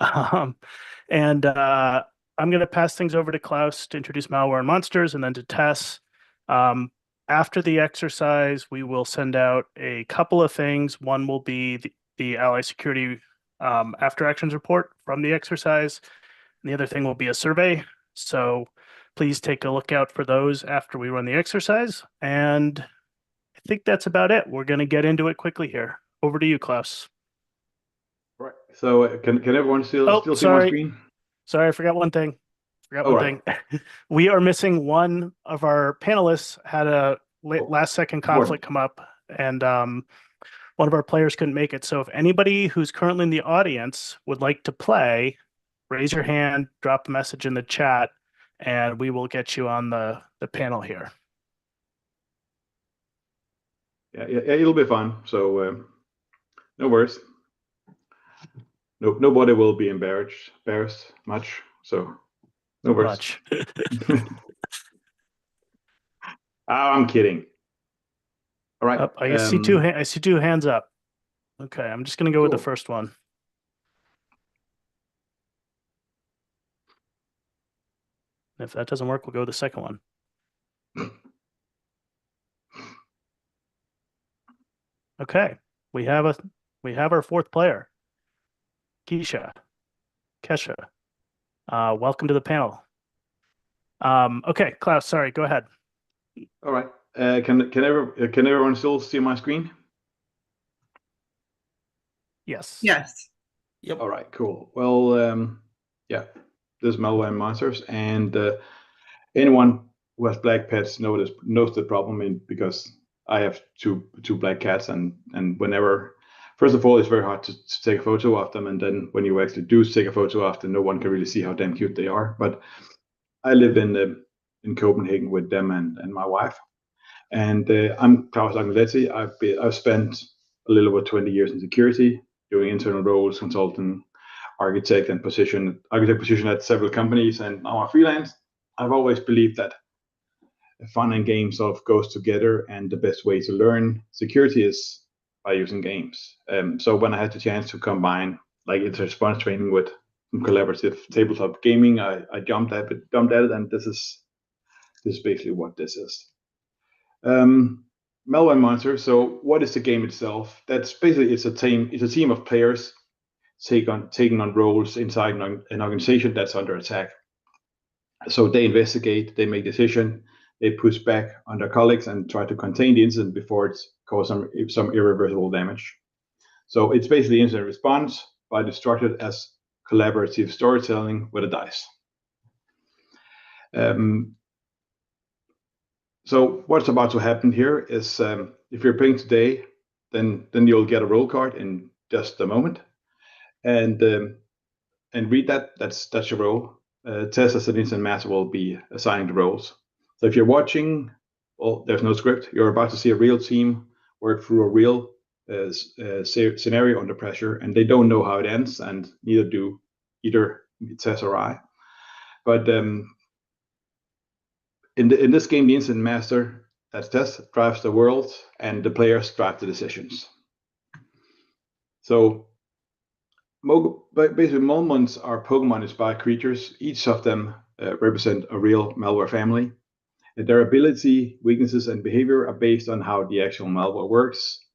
Um, and I'm going to pass things over to Klaus to introduce Malware Monsters and then to Tess. Um, After the exercise, we will send out a couple of things. One will be the Ally Security After Actions report from the exercise. And the other thing will be a survey. So please take a look out for those after we run the exercise. And I think that's about it. We're going to get into it quickly here. Over to you, Klaus. Right. So can everyone still Oh, still see my sorry. screen? Sorry, I forgot one thing. Forgot All one right. thing. We are missing one of our panelists had a Oh, last second of course. conflict come up, and one of our players couldn't make it. So if anybody who's currently in the audience would like to play, raise your hand, drop a message in the chat, and we will get you on the panel here. Yeah, it'll be fun. So no worries. No, nobody will be embarrassed much. So no worries. Much. I'm kidding. All right. Oh, I see two hands up. Okay, I'm just gonna go with the Cool. first one. If that doesn't work, we'll go with the second one. Okay, we have our fourth player, Kesha. Welcome to the panel. Okay, Klaus, sorry, go ahead. All right. Can everyone still see my screen? Yes. Yes. Yep. All right. Cool. Well, yeah. This is Malware Monsters, and anyone who has black pets knows the problem because I have two black cats, and whenever, first of all, it's very hard to take a photo of them, and then when you actually do take a photo of them, no one can really see how damn cute they are. But I live in Copenhagen with them and my wife, and I'm Klaus Agnoletti. I've spent a little over 20 years in security, doing internal roles, consulting, architect position at several companies, and now I'm freelance. I've always believed that fun and games sort of goes together, and the best way to learn security is by using games. So when I had the chance to combine like incident response training with collaborative tabletop gaming, I jumped at it, and this is basically what this is. Malware Monster. So what is the game itself? That's basically it's a team of players taking on roles inside an organization that's under attack. So they investigate, they make decision, they push back on their colleagues and try to contain the incident before it's caused some irreversible damage. So it's basically incident response, but it's structured as collaborative storytelling with a dice. So what's about to happen here is if you're playing today, then you'll get a roll card in just a moment, and read that. That's your role. Tess as an instant master will be assigning the roles. So if you're watching, well, there's no script. You're about to see a real team work through a real scenario under pressure, and they don't know how it ends, and neither do either Tess or I. But in this game, the instant master, that's Tess, drives the world, and the players drive the decisions. So basically, Molmons are Pokemon-inspired creatures. Each of them represent a real malware family. And their ability, weaknesses, and behavior are based on how the actual malware works.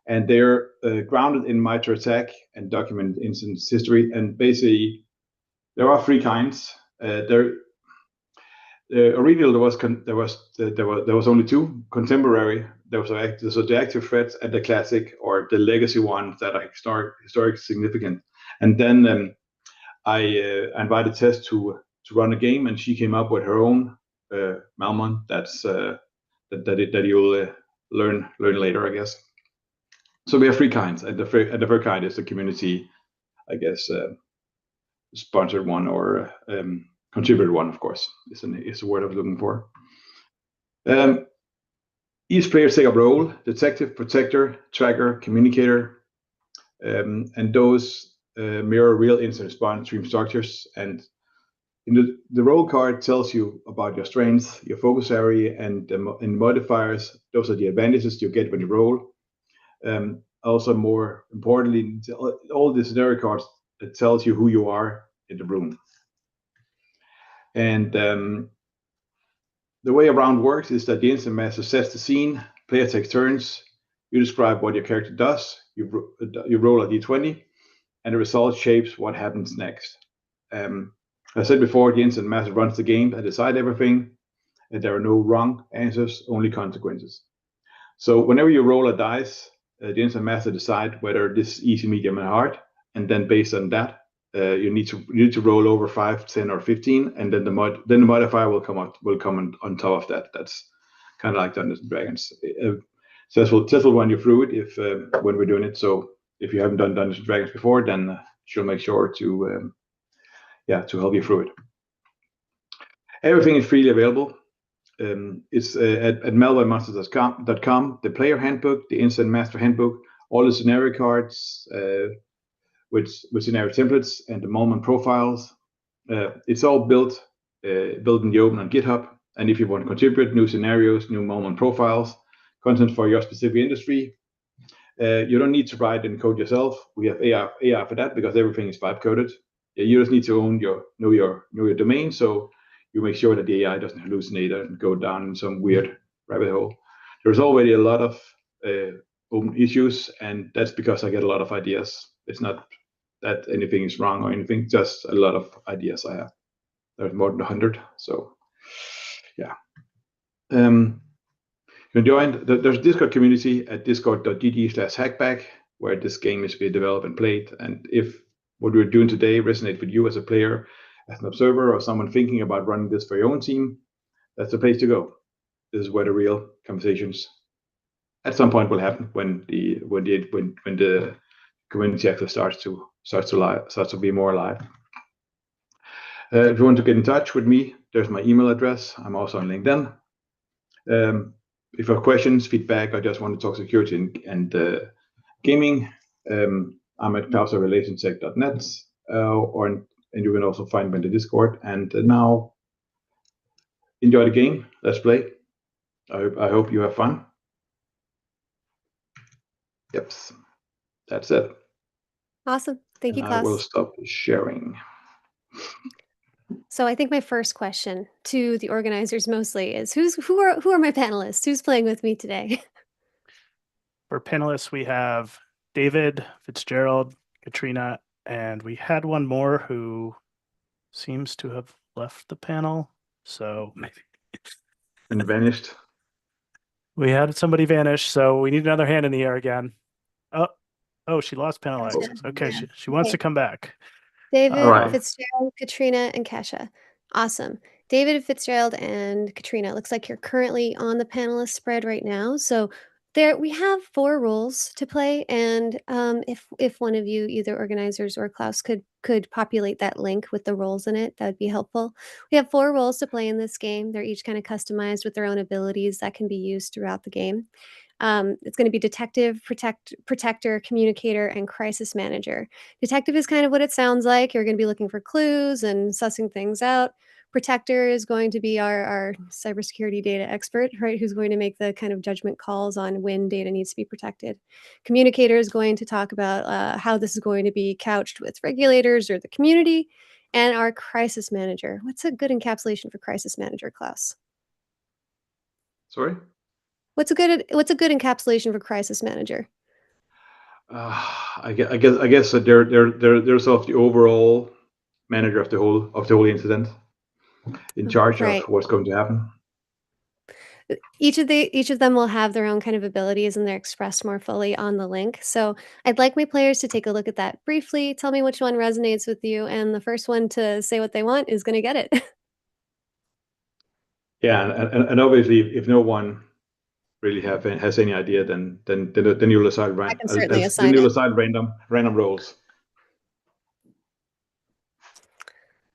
And they're grounded in MITRE ATT&CK and documented instance history. And basically, there are three kinds. Originally, there was only two. Contemporary, there was the active threats and the classic or the legacy ones that are historic significant. And then I invited Tess to run a game, and she came up with her own Malmon. That you'll learn later, I guess. So we have three kinds, and the third kind is the community, I guess, sponsored one or contributed one, of course, is the word I was looking for. Each player takes a role: detective, protector, tracker, communicator, and those mirror real incident response stream structures. And the role card tells you about your strengths, your focus area, and modifiers. Those are the advantages you get when you roll. Also, more importantly, all these scenario cards that tells you who you are in the room. And the way a round works is that the instant master sets the scene, player takes turns, you describe what your character does, you roll a d20, and the result shapes what happens next. As I said before, the instant master runs the game and decides everything, and there are no wrong answers, only consequences. So whenever you roll a dice, the instant master decides whether this is easy, medium, and hard, and then based on that, you need to roll over 5, 10, or 15, and then the modifier will come on top of that. That's kind of like Dungeons and Dragons. Tess will run you through it when we're doing it. So if you haven't done Dungeons and Dragons before, then she'll make sure to help you through it. Everything is freely available. It's at malwaremonsters.com. The player handbook, the instant master handbook, all the scenario cards with scenario templates and the moment profiles. It's all built in the open on GitHub. And if you want to contribute new scenarios, new moment profiles, content for your specific industry, you don't need to write and code yourself. We have AI for that because everything is vibe coded. You just need to know your domain, so you make sure that the AI doesn't hallucinate and go down in some weird rabbit hole. There's already a lot of open issues, and that's because I get a lot of ideas. It's not that anything is wrong or anything, just a lot of ideas I have. There's more than 100, so yeah. You can join. There's a Discord community at discord.gg/hackback where this game is being developed and played. And if what we're doing today resonates with you as a player, as an observer, or someone thinking about running this for your own team, that's the place to go. This is where the real conversations at some point will happen when the community actually starts to be more alive. If you want to get in touch with me, there's my email address. I'm also on LinkedIn. If you have questions, feedback, or just want to talk security and gaming, I'm at klaus@relationsec.net, and you can also find me in the Discord. And now, enjoy the game. Let's play. I hope you have fun. Yep, that's it. Awesome. Thank you, Klaus. I will stop sharing. So I think my first question to the organizers mostly is who are my panelists? Who's playing with me today? For panelists, we have David, Fitzgerald, Katrina, and we had one more who seems to have left the panel. So maybe and vanished. We had somebody vanish, so we need another hand in the air again. Oh, she lost panel access. Okay, yeah. She wants to come back. David, Fitzgerald, Katrina, and Kesha. Awesome. David, Fitzgerald, and Katrina. Looks like you're currently on the panelist spread right now. So there we have 4 roles to play, and if one of you, either organizers or Klaus, could populate that link with the roles in it, that would be helpful. We have 4 roles to play in this game. They're each kind of customized with their own abilities that can be used throughout the game. It's going to be detective, protector, communicator, and crisis manager. Detective is kind of what it sounds like. You're going to be looking for clues and sussing things out. Protector is going to be our cybersecurity data expert, right? Who's going to make the kind of judgment calls on when data needs to be protected. Communicator is going to talk about how this is going to be couched with regulators or the community. And our crisis manager. What's a good encapsulation for crisis manager, Klaus? Sorry? What's a good encapsulation for crisis manager? I guess that they're sort of the overall manager of the whole incident, in charge of what's going to happen. Each of them will have their own kind of abilities, and they're expressed more fully on the link. So I'd like my players to take a look at that briefly. Tell me which one resonates with you, and the first one to say what they want is going to get it. Yeah, and obviously, if no one really has any idea, then you'll assign random roles.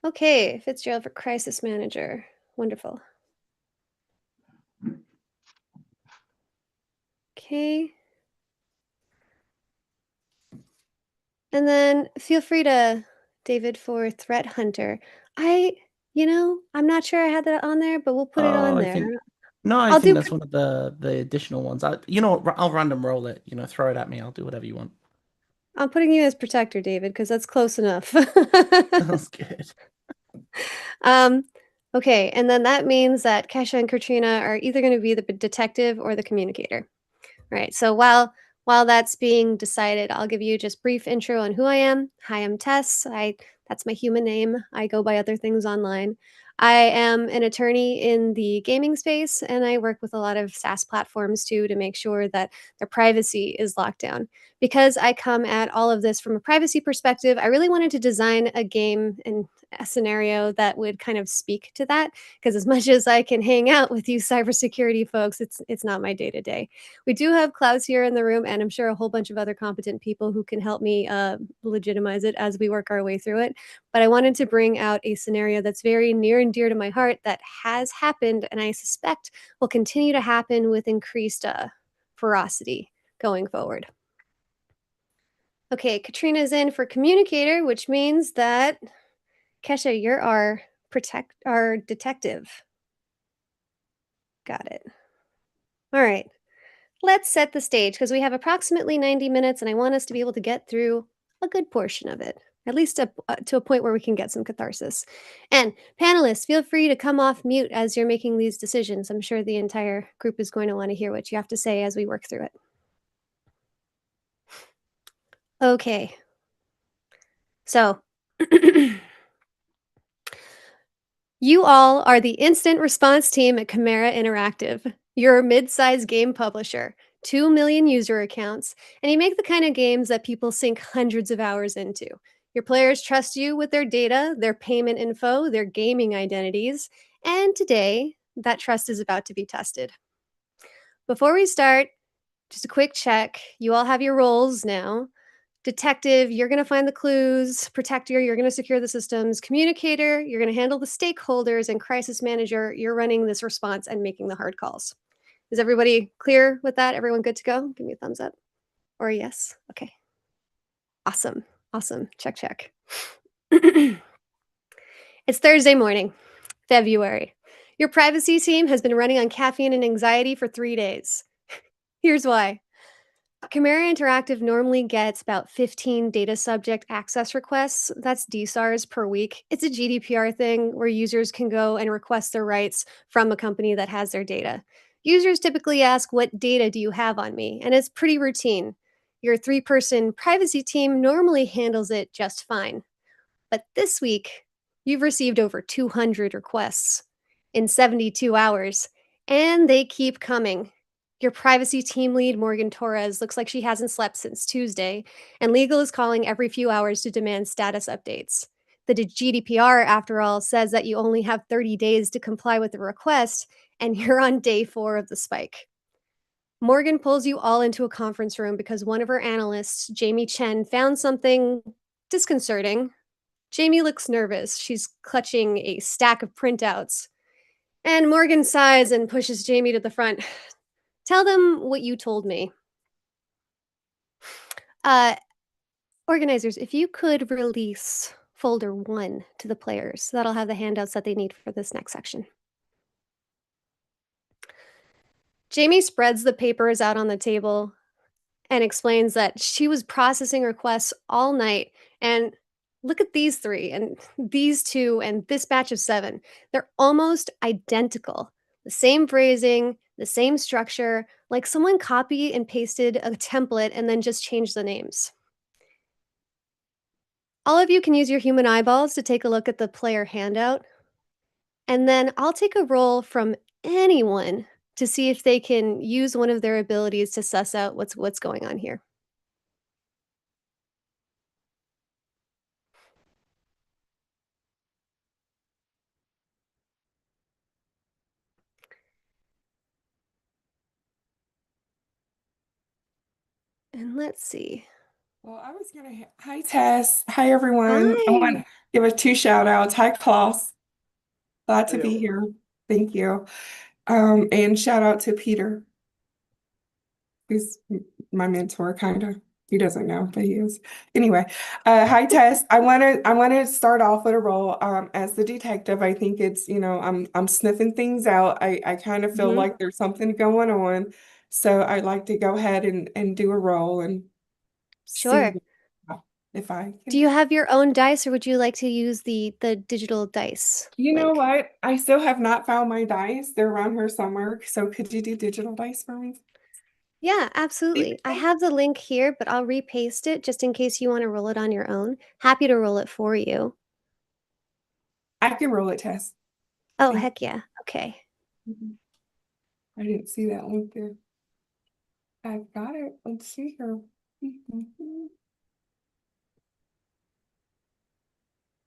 Okay, Fitzgerald for crisis manager. Wonderful. Okay. And then feel free to, David, for threat hunter. I'm not sure I had that on there, but we'll put it on there. I think that's one of the additional ones. I'll random roll it. Throw it at me. I'll do whatever you want. I'm putting you as protector, David, because that's close enough. Sounds good. Okay, and then that means that Kesha and Katrina are either going to be the detective or the communicator. All right, so while that's being decided, I'll give you just brief intro on who I am. Hi, I'm Tess. That's my human name. I go by other things online. I am an attorney in the gaming space, and I work with a lot of SaaS platforms too to make sure that their privacy is locked down. Because I come at all of this from a privacy perspective, I really wanted to design a game and a scenario that would kind of speak to that. Because as much as I can hang out with you cybersecurity folks, it's not my day to day. We do have Klaus here in the room, and I'm sure a whole bunch of other competent people who can help me legitimize it as we work our way through it. But I wanted to bring out a scenario that's very near and dear to my heart that has happened, and I suspect will continue to happen with increased ferocity going forward. Okay, Katrina's in for communicator, which means that Kesha, you're our detective. Got it. All right. Let's set the stage because we have approximately 90 minutes and I want us to be able to get through a good portion of it, at least to a point where we can get some catharsis. And panelists, feel free to come off mute as you're making these decisions. I'm sure the entire group is going to want to hear what you have to say as we work through it. Okay. So, you all are the instant response team at Chimera Interactive. You're a mid-sized game publisher, 2 million user accounts, and you make the kind of games that people sink hundreds of hours into. Your players trust you with their data, their payment info, their gaming identities, and today, that trust is about to be tested. Before we start, just a quick check. You all have your roles now. Detective, you're going to find the clues. Protector, you're going to secure the systems. Communicator, you're going to handle the stakeholders. And crisis manager, you're running this response and making the hard calls. Is everybody clear with that? Everyone good to go? Give me a thumbs up or a yes. Okay. Awesome. Awesome. Check, check. It's Thursday morning, February. Your privacy team has been running on caffeine and anxiety for 3 days. Here's why. Chimera Interactive normally gets about 15 data subject access requests. That's DSARs per week. It's a GDPR thing where users can go and request their rights from a company that has their data. Users typically ask, what data do you have on me? And it's pretty routine. Your 3-person privacy team normally handles it just fine. But this week, you've received over 200 requests in 72 hours, and they keep coming. Your privacy team lead, Morgan Torres, looks like she hasn't slept since Tuesday, and legal is calling every few hours to demand status updates. The GDPR, after all, says that you only have 30 days to comply with the request, and you're on day 4 of the spike. Morgan pulls you all into a conference room because one of her analysts, Jamie Chen, found something disconcerting. Jamie looks nervous. She's clutching a stack of printouts. And Morgan sighs and pushes Jamie to the front. Tell them what you told me. Organizers, if you could release folder 1 to the players, that'll have the handouts that they need for this next section. Jamie spreads the papers out on the table and explains that she was processing requests all night. And look at these 3 and these 2 and this batch of 7. They're almost identical. The same phrasing, the same structure, like someone copied and pasted a template and then just changed the names. All of you can use your human eyeballs to take a look at the player handout. And then I'll take a roll from anyone to see if they can use one of their abilities to suss out what's going on here. And let's see. Well, I was gonna. Hi, Tess. Hi, everyone. I Hi. want to give a 2 shout outs. Hi, Klaus. Glad to Hey, be all. here. Thank you. And shout out to Peter, who's my mentor, kind of. He doesn't know, but he is. Anyway, hi, Tess. I want to start off with a role as the detective. I think it's, I'm sniffing things out. I kind of feel like there's something going on. So I'd like to go ahead and do a role and see Sure. if I Do can. you have your own dice, or would you like to use the digital dice You know link? what? I still have not found my dice. They're around here somewhere. So could you do digital dice for me? Yeah, absolutely. I have the link here, but I'll repaste it just in case you want to roll it on your own. Happy to roll it for you. I can roll it, Tess. Oh, heck yeah. Okay. I didn't see that link there. I've got it. Let's see here.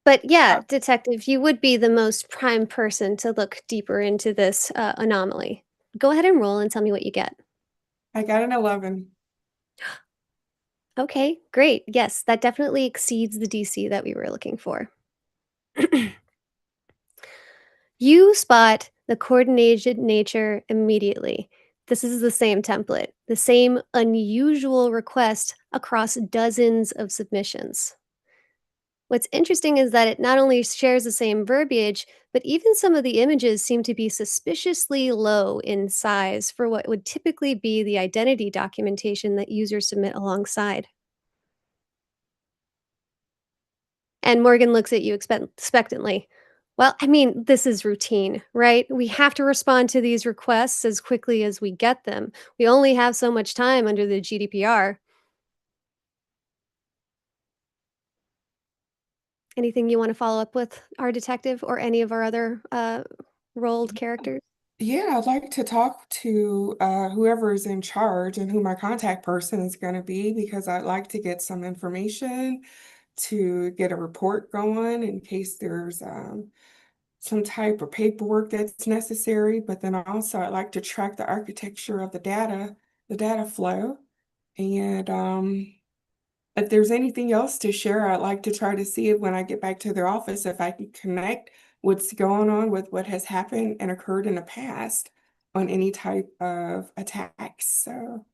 But yeah, Detective, you would be the most prime person to look deeper into this anomaly. Go ahead and roll and tell me what you get. I got an 11. Okay, great. Yes, that definitely exceeds the DC that we were looking for. You spot the coordinated nature immediately. This is the same template, the same unusual request across dozens of submissions. What's interesting is that it not only shares the same verbiage, but even some of the images seem to be suspiciously low in size for what would typically be the identity documentation that users submit alongside. And Morgan looks at you expectantly. Well, I mean, this is routine, right? We have to respond to these requests as quickly as we get them. We only have so much time under the GDPR. Anything you want to follow up with our detective or any of our other rolled characters? Yeah, I'd like to talk to whoever is in charge and who my contact person is going to be, because I'd like to get some information to get a report going in case there's some type of paperwork that's necessary. But then also I'd like to track the architecture of the data flow. And if there's anything else to share, I'd like to try to see it when I get back to their office, if I can connect what's going on with what has happened and occurred in the past on any type of attacks. So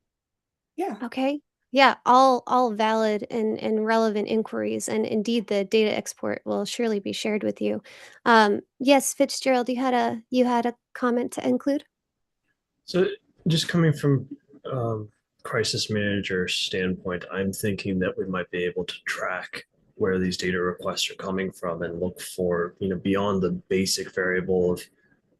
yeah. Okay. Yeah, all valid and relevant inquiries, and indeed the data export will surely be shared with you. Yes, Fitzgerald, you had a comment to include? So just coming from crisis manager standpoint, I'm thinking that we might be able to track where these data requests are coming from and look for, beyond the basic variable of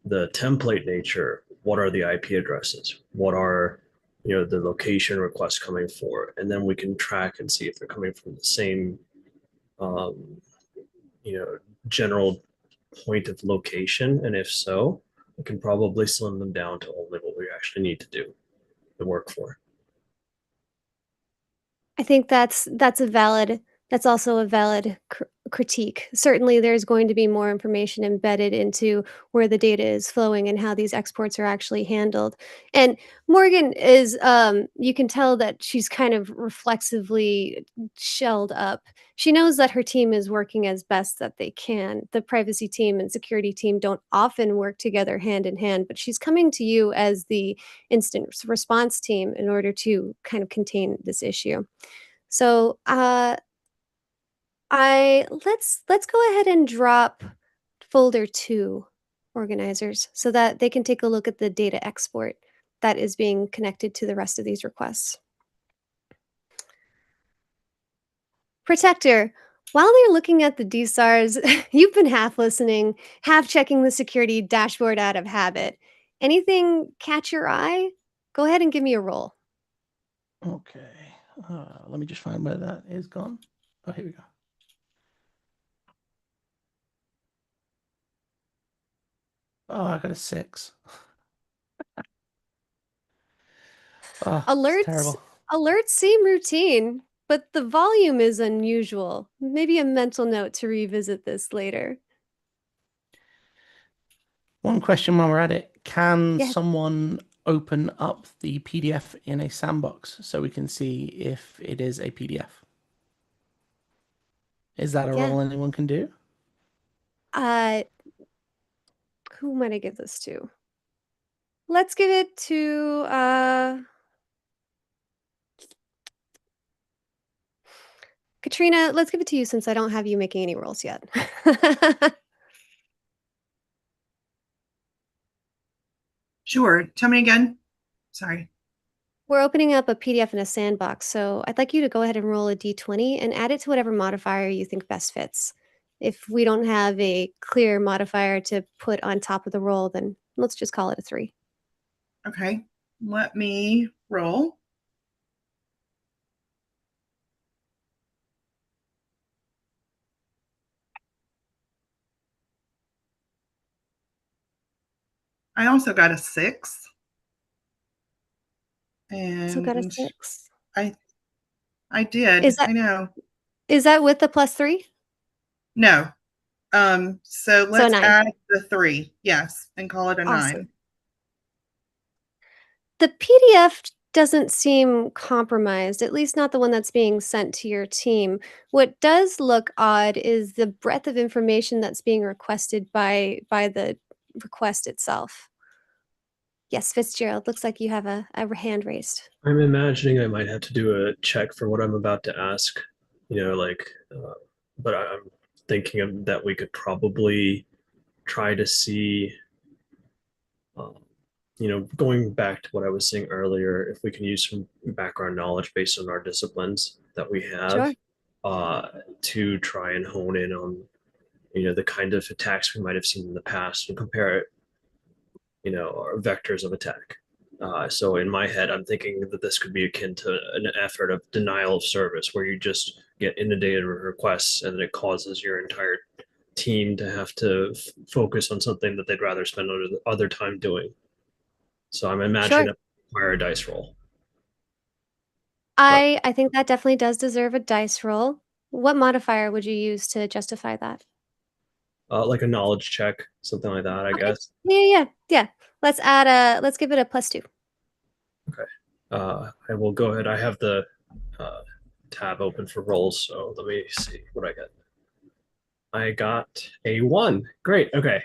the template nature, what are the IP addresses? What are, the location requests coming for? And then we can track and see if they're coming from the same, um, general point of location. And if so, we can probably slim them down to only what we actually need to do the work for. I think that's also a valid critique. Certainly, there's going to be more information embedded into where the data is flowing and how these exports are actually handled. And Morgan is, you can tell that she's kind of reflexively shelled up. She knows that her team is working as best that they can. The privacy team and security team don't often work together hand in hand, but she's coming to you as the instant response team in order to kind of contain this issue. So, let's go ahead and drop folder 2 organizers so that they can take a look at the data export that is being connected to the rest of these requests. Protector, while they're looking at the DSARs, you've been half listening, half checking the security dashboard out of habit. Anything catch your eye? Go ahead and give me a roll. Okay. Let me just find where that is gone. Oh, here we go. Oh, I got a 6. Oh, it's terrible. Alerts seem routine, but the volume is unusual. Maybe a mental note to revisit this later. One question while we're at it. Can Yes. someone open up the PDF in a sandbox so we can see if it is a PDF? Is that a Yeah. role anyone can do? Who might I give this to? Let's give it to Katrina. Let's give it to you since I don't have you making any rolls yet. Sure. Tell me again. Sorry. We're opening up a PDF in a sandbox, so I'd like you to go ahead and roll a d20 and add it to whatever modifier you think best fits. If we don't have a clear modifier to put on top of the roll, then let's just call it a 3. Okay, let me roll. I also got a 6. And So got a 6. I did. I know. Is that with the +3? No. So let's 9. add the 3. Yes, and call it a Awesome. 9. The PDF doesn't seem compromised, at least not the one that's being sent to your team. What does look odd is the breadth of information that's being requested by the request itself. Yes, Fitzgerald, looks like you have a hand raised. I'm imagining I might have to do a check for what I'm about to ask, but I'm thinking that we could probably try to see, going back to what I was saying earlier, if we can use some background knowledge based on our disciplines that we have, to try and hone in on, the kind of attacks we might have seen in the past and compare it, our vectors of attack. So in my head, I'm thinking that this could be akin to an effort of denial of service, where you just get inundated with requests and it causes your entire team to have to focus on something that they'd rather spend other time doing. So I'm imagining that require a dice roll. I think that definitely does deserve a dice roll. What modifier would you use to justify that? Like a knowledge check, something like that, I guess. Yeah. Let's give it a +2. Okay. I will go ahead. I have the tab open for rolls, so let me see what I get. I got a 1. Great. Okay.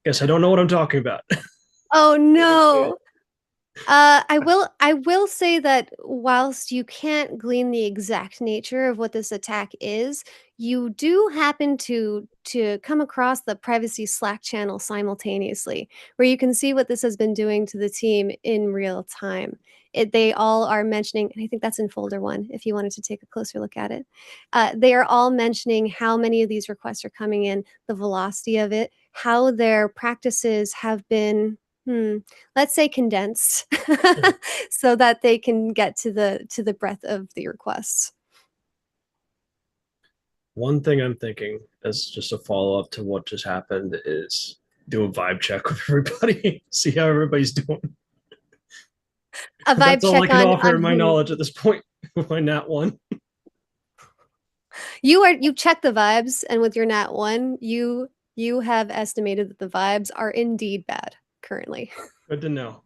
Guess I don't know what I'm talking about. Oh no. I will say that whilst you can't glean the exact nature of what this attack is, you do happen to come across the privacy Slack channel simultaneously, where you can see what this has been doing to the team in real time. They all are mentioning, and I think that's in folder 1, if you wanted to take a closer look at it. They are all mentioning how many of these requests are coming in, the velocity of it, how their practices have been let's say condensed so that they can get to the breadth of the requests. One thing I'm thinking as just a follow-up to what just happened is do a vibe check with everybody, see how everybody's doing. A vibe That's all check I can offer on my knowledge at this point with my nat 1. You check the vibes, and with your nat 1, you have estimated that the vibes are indeed bad currently. Good to know.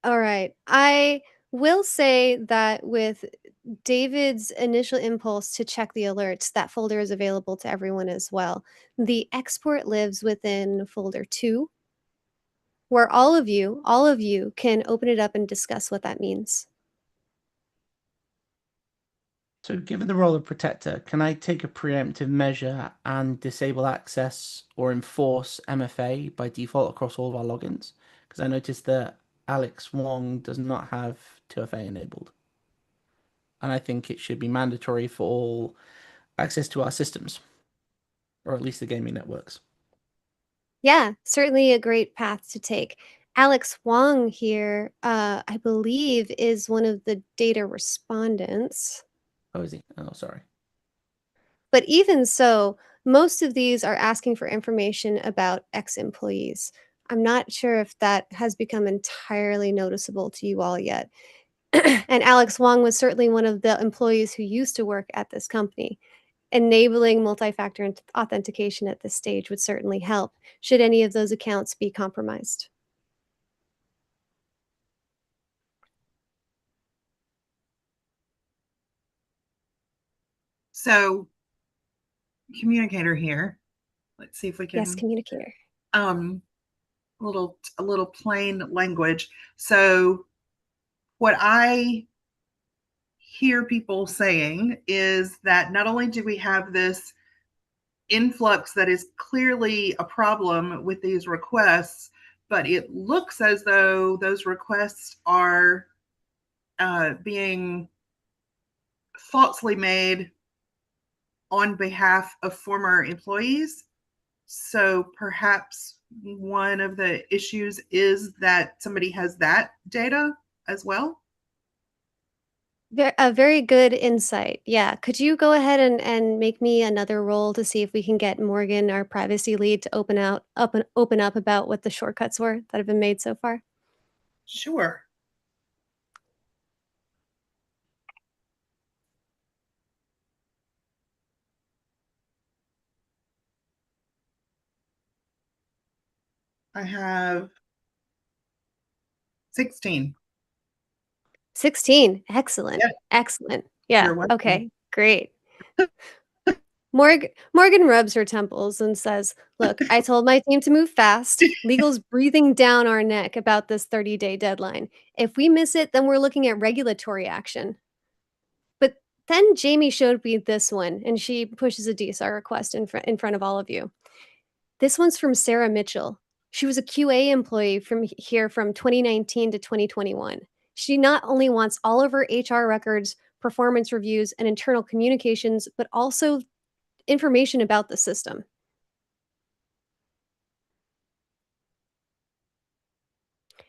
All right. I will say that with David's initial impulse to check the alerts, that folder is available to everyone as well. The export lives within folder 2, where all of you can open it up and discuss what that means. So given the role of protector, can I take a preemptive measure and disable access or enforce MFA by default across all of our logins? Because I noticed that Alex Wong does not have 2FA enabled. And I think it should be mandatory for all access to our systems, or at least the gaming networks. Yeah, certainly a great path to take. Alex Wong here, I believe, is one of the data respondents. Oh, is he? Oh, sorry. But even so, most of these are asking for information about ex-employees. I'm not sure if that has become entirely noticeable to you all yet. And Alex Wong was certainly one of the employees who used to work at this company. Enabling multi-factor authentication at this stage would certainly help, should any of those accounts be compromised. So, communicator here. Let's see if we can. Yes, communicator. A little plain language. So, what I hear people saying is that not only do we have this influx that is clearly a problem with these requests, but it looks as though those requests are being falsely made on behalf of former employees. So perhaps one of the issues is that somebody has that data as well. A very good insight. Yeah. Could you go ahead and make me another roll to see if we can get Morgan, our privacy lead, to open up about what the shortcuts were that have been made so far? Sure. I have 16. 16. Excellent. Yeah. Excellent. Yeah. You're welcome. Okay. Great. Morgan rubs her temples and says, "Look, I told my team to move fast. Legal's breathing down our neck about this 30-day deadline. If we miss it, then we're looking at regulatory action." But then Jamie showed me this one, and she pushes a DSR request in front of all of you. This one's from Sarah Mitchell. She was a QA employee from 2019 to 2021. She not only wants all of her HR records, performance reviews, and internal communications, but also information about the system.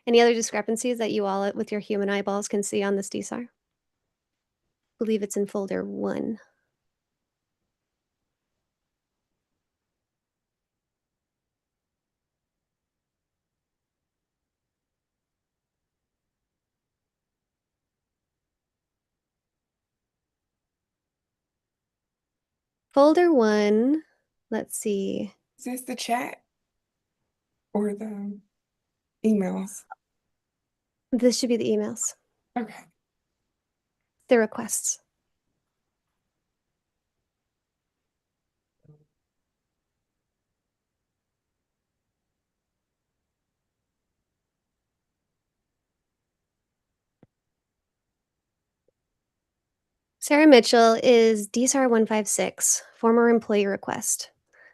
Any other discrepancies that you all with your human eyeballs can see on this DSAR? I believe it's in folder 1. Folder 1, let's see. Is this the chat or the emails? This should be the emails, Okay. the requests. Sarah Mitchell is DSAR 156, former employee request.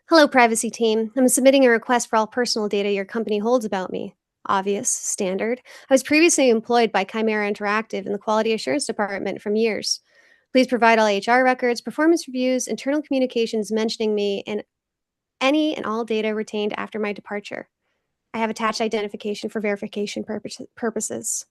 Hello, privacy team. I'm submitting a request for all personal data your company holds about me. Obvious, standard. I was previously employed by Chimera Interactive in the Quality Assurance Department for years. Please provide all HR records, performance reviews, internal communications mentioning me, and any and all data retained after my departure. I have attached identification for verification purposes.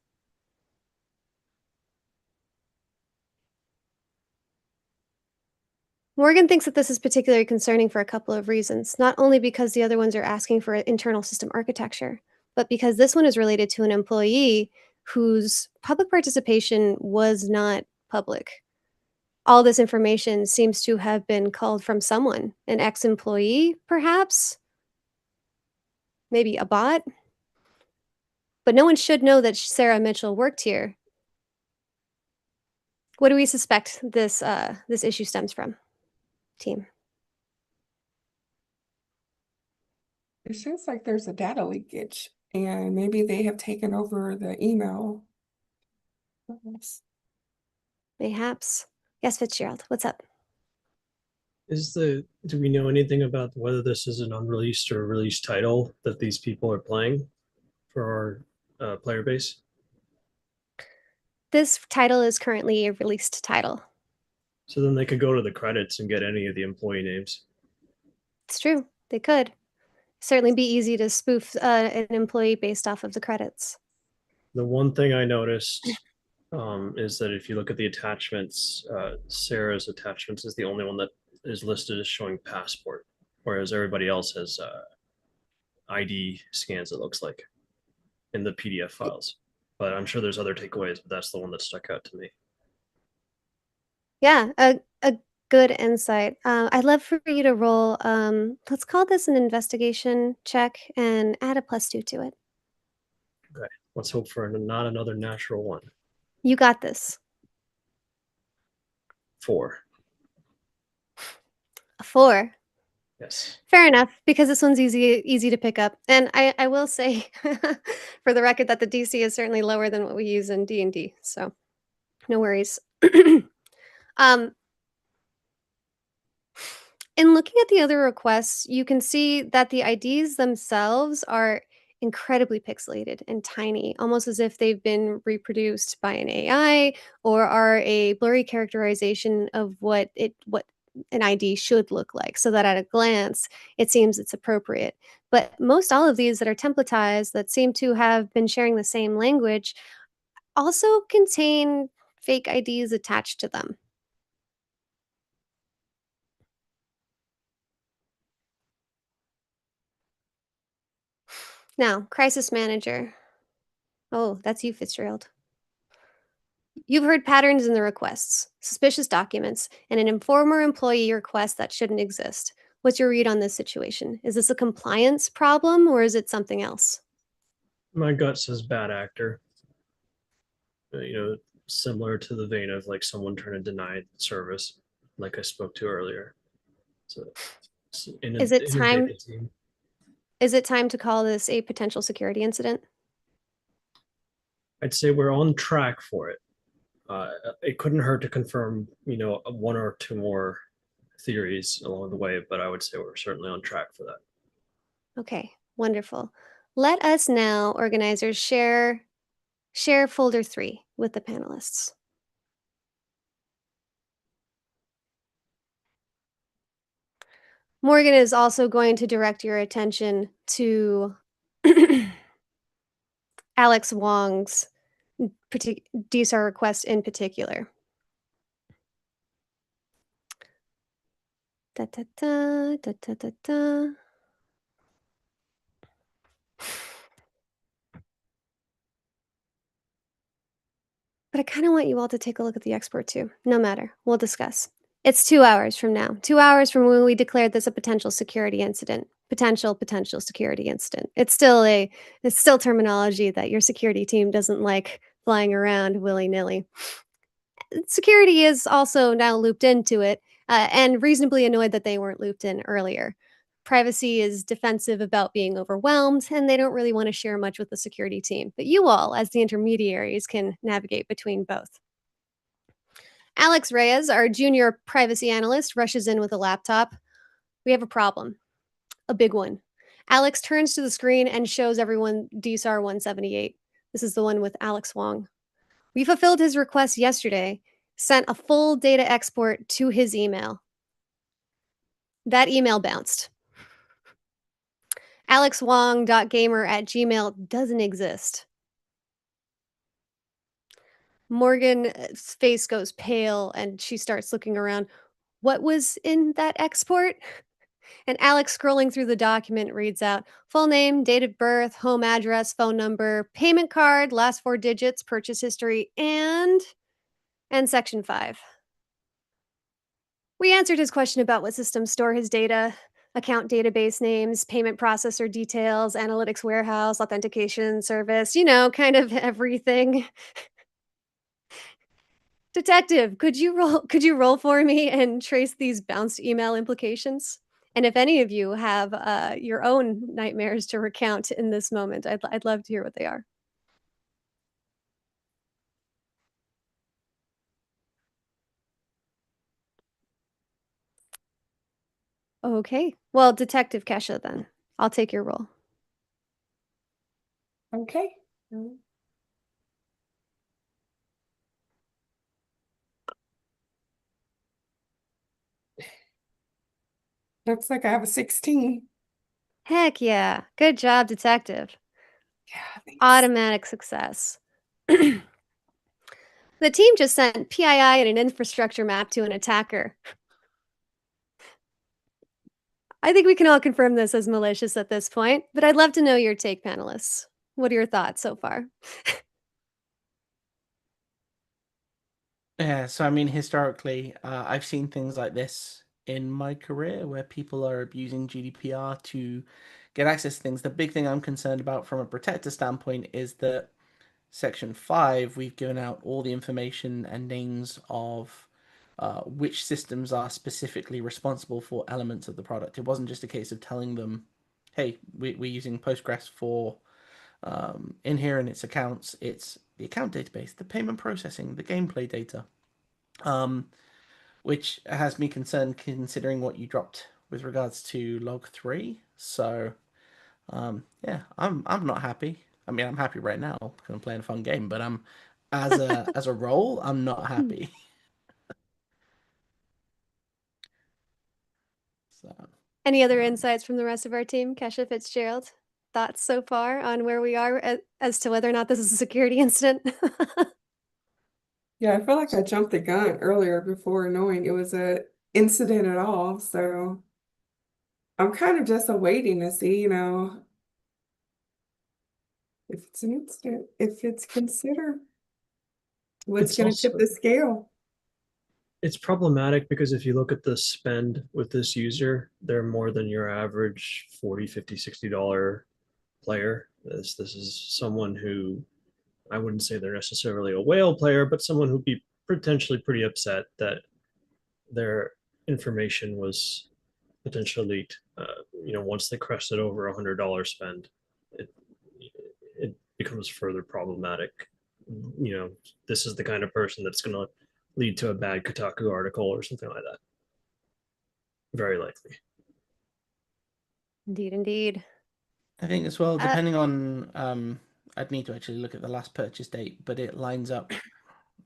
Morgan thinks that this is particularly concerning for a couple of reasons, not only because the other ones are asking for internal system architecture, but because this one is related to an employee whose public participation was not public. All this information seems to have been culled from someone, an ex-employee, perhaps? Maybe a bot? But no one should know that Sarah Mitchell worked here. What do we suspect this issue stems from, team? It seems like there's a data leakage, and maybe they have taken over the email. Mayhaps. Yes, Fitzgerald, what's up? Do we know anything about whether this is an unreleased or released title that these people are playing for our player base? This title is currently a released title. So then they could go to the credits and get any of the employee names. It's true. They could. Certainly be easy to spoof an employee based off of the credits. The one thing I noticed is that if you look at the attachments, Sarah's attachments is the only one that is listed as showing passport, whereas everybody else has ID scans, it looks like, in the PDF files. But I'm sure there's other takeaways, but that's the one that stuck out to me. Yeah, a good insight. I'd love for you to roll, let's call this an investigation check and add a +2 to it. Okay, let's hope for not another natural one. You got this. 4. A 4. Yes. Fair enough, because this one's easy to pick up. And I will say, for the record, that the DC is certainly lower than what we use in D&D, so no worries. In looking at the other requests, you can see that the IDs themselves are incredibly pixelated and tiny, almost as if they've been reproduced by an AI or are a blurry characterization of what an ID should look like, so that at a glance it seems it's appropriate. But most all of these that are templatized that seem to have been sharing the same language also contain fake IDs attached to them. Now, crisis manager. Oh, that's you, Fitzgerald. You've heard patterns in the requests, suspicious documents, and an informer employee request that shouldn't exist. What's your read on this situation? Is this a compliance problem or is it something else? My gut says bad actor. Similar to the vein of like someone trying to deny service, like I spoke to earlier. So, Is it time to call this a potential security incident? I'd say we're on track for it. It couldn't hurt to confirm, one or two more theories along the way, but I would say we're certainly on track for that. Okay, wonderful. Let us now, organizers, share folder 3 with the panelists. Morgan is also going to direct your attention to Alex Wong's DSAR request in particular. Da, da, da, da, da, da, da. But I kind of want you all to take a look at the export too. No matter, we'll discuss. It's 2 hours from now. 2 hours from when we declared this a potential security incident. Potential security incident. It's still terminology that your security team doesn't like flying around willy-nilly. Security is also now looped into it, and reasonably annoyed that they weren't looped in earlier. Privacy is defensive about being overwhelmed, and they don't really want to share much with the security team. But you all, as the intermediaries, can navigate between both. Alex Reyes, our junior privacy analyst, rushes in with a laptop. We have a problem. A big one. Alex turns to the screen and shows everyone DSAR 178. This is the one with Alex Wong. We fulfilled his request yesterday, sent a full data export to his email. That email bounced. alexwong.gamer@gmail doesn't exist. Morgan's face goes pale and she starts looking around. What was in that export? And Alex, scrolling through the document, reads out full name, date of birth, home address, phone number, payment card, last 4 digits, purchase history, and section 5. We answered his question about what systems store his data, account database names, payment processor details, analytics warehouse, authentication service, kind of everything. Detective, could you roll for me and trace these bounced email implications? And if any of you have your own nightmares to recount in this moment, I'd love to hear what they are. Okay. Well, Detective Kesha, then. I'll take your role. Okay. Looks like I have a 16. Heck yeah. Good job, Detective. Yeah, thanks. Automatic success. The team just sent PII and an infrastructure map to an attacker. I think we can all confirm this as malicious at this point, but I'd love to know your take, panelists. What are your thoughts so far? Yeah, so I mean, historically, I've seen things like this in my career where people are abusing GDPR to get access to things. The big thing I'm concerned about from a protector standpoint is that Section 5, we've given out all the information and names of which systems are specifically responsible for elements of the product. It wasn't just a case of telling them, hey, we're using Postgres for in here in its accounts. It's the account database, the payment processing, the gameplay data, which has me concerned considering what you dropped with regards to log 3. So, yeah, I'm not happy. I mean, I'm happy right now because I'm playing a fun game, but I'm as a role, I'm not happy. So, Any other insights from the rest of our team? Kesha, Fitzgerald, thoughts so far on where we are as to whether or not this is a security incident? Yeah, I feel like I jumped the gun earlier before knowing it was a incident at all. So I'm kind of just awaiting to see, if it's an incident, if it's considered what's It's going to tip also the scale. it's problematic because if you look at the spend with this user, they're more than your average 40, 50, $60 player. This is someone who I wouldn't say they're necessarily a whale player, but someone who'd be potentially pretty upset that their information was potentially leaked. Once they crested over $100 spend, it becomes further problematic. This is the kind of person that's going to lead to a bad Kotaku article or something like that. Very likely. Indeed, indeed. I think as well, depending on, I'd need to actually look at the last purchase date, but it lines up.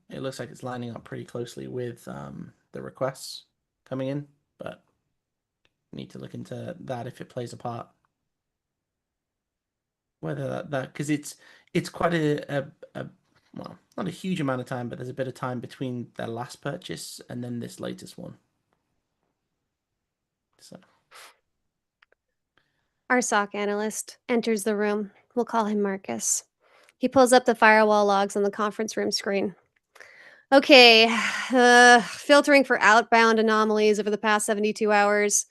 It looks like it's lining up pretty closely with the requests coming in, but need to look into that if it plays a part. Whether that because it's quite a well, not a huge amount of time, but there's a bit of time between their last purchase and then this latest one. So our SOC analyst enters the room. We'll call him Marcus. He pulls up the firewall logs on the conference room screen. Okay, filtering for outbound anomalies over the past 72 hours.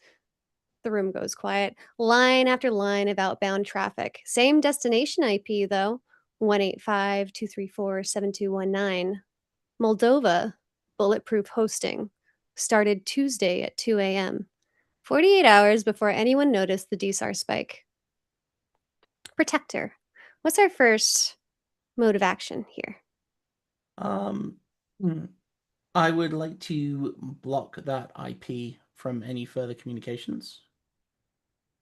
The room goes quiet. Line after line of outbound traffic. Same destination IP, though. 185-234-7219. Moldova, bulletproof hosting. Started Tuesday at 2 a.m. 48 hours before anyone noticed the DSAR spike. Protector, what's our first mode of action here? I would like to block that IP from any further communications,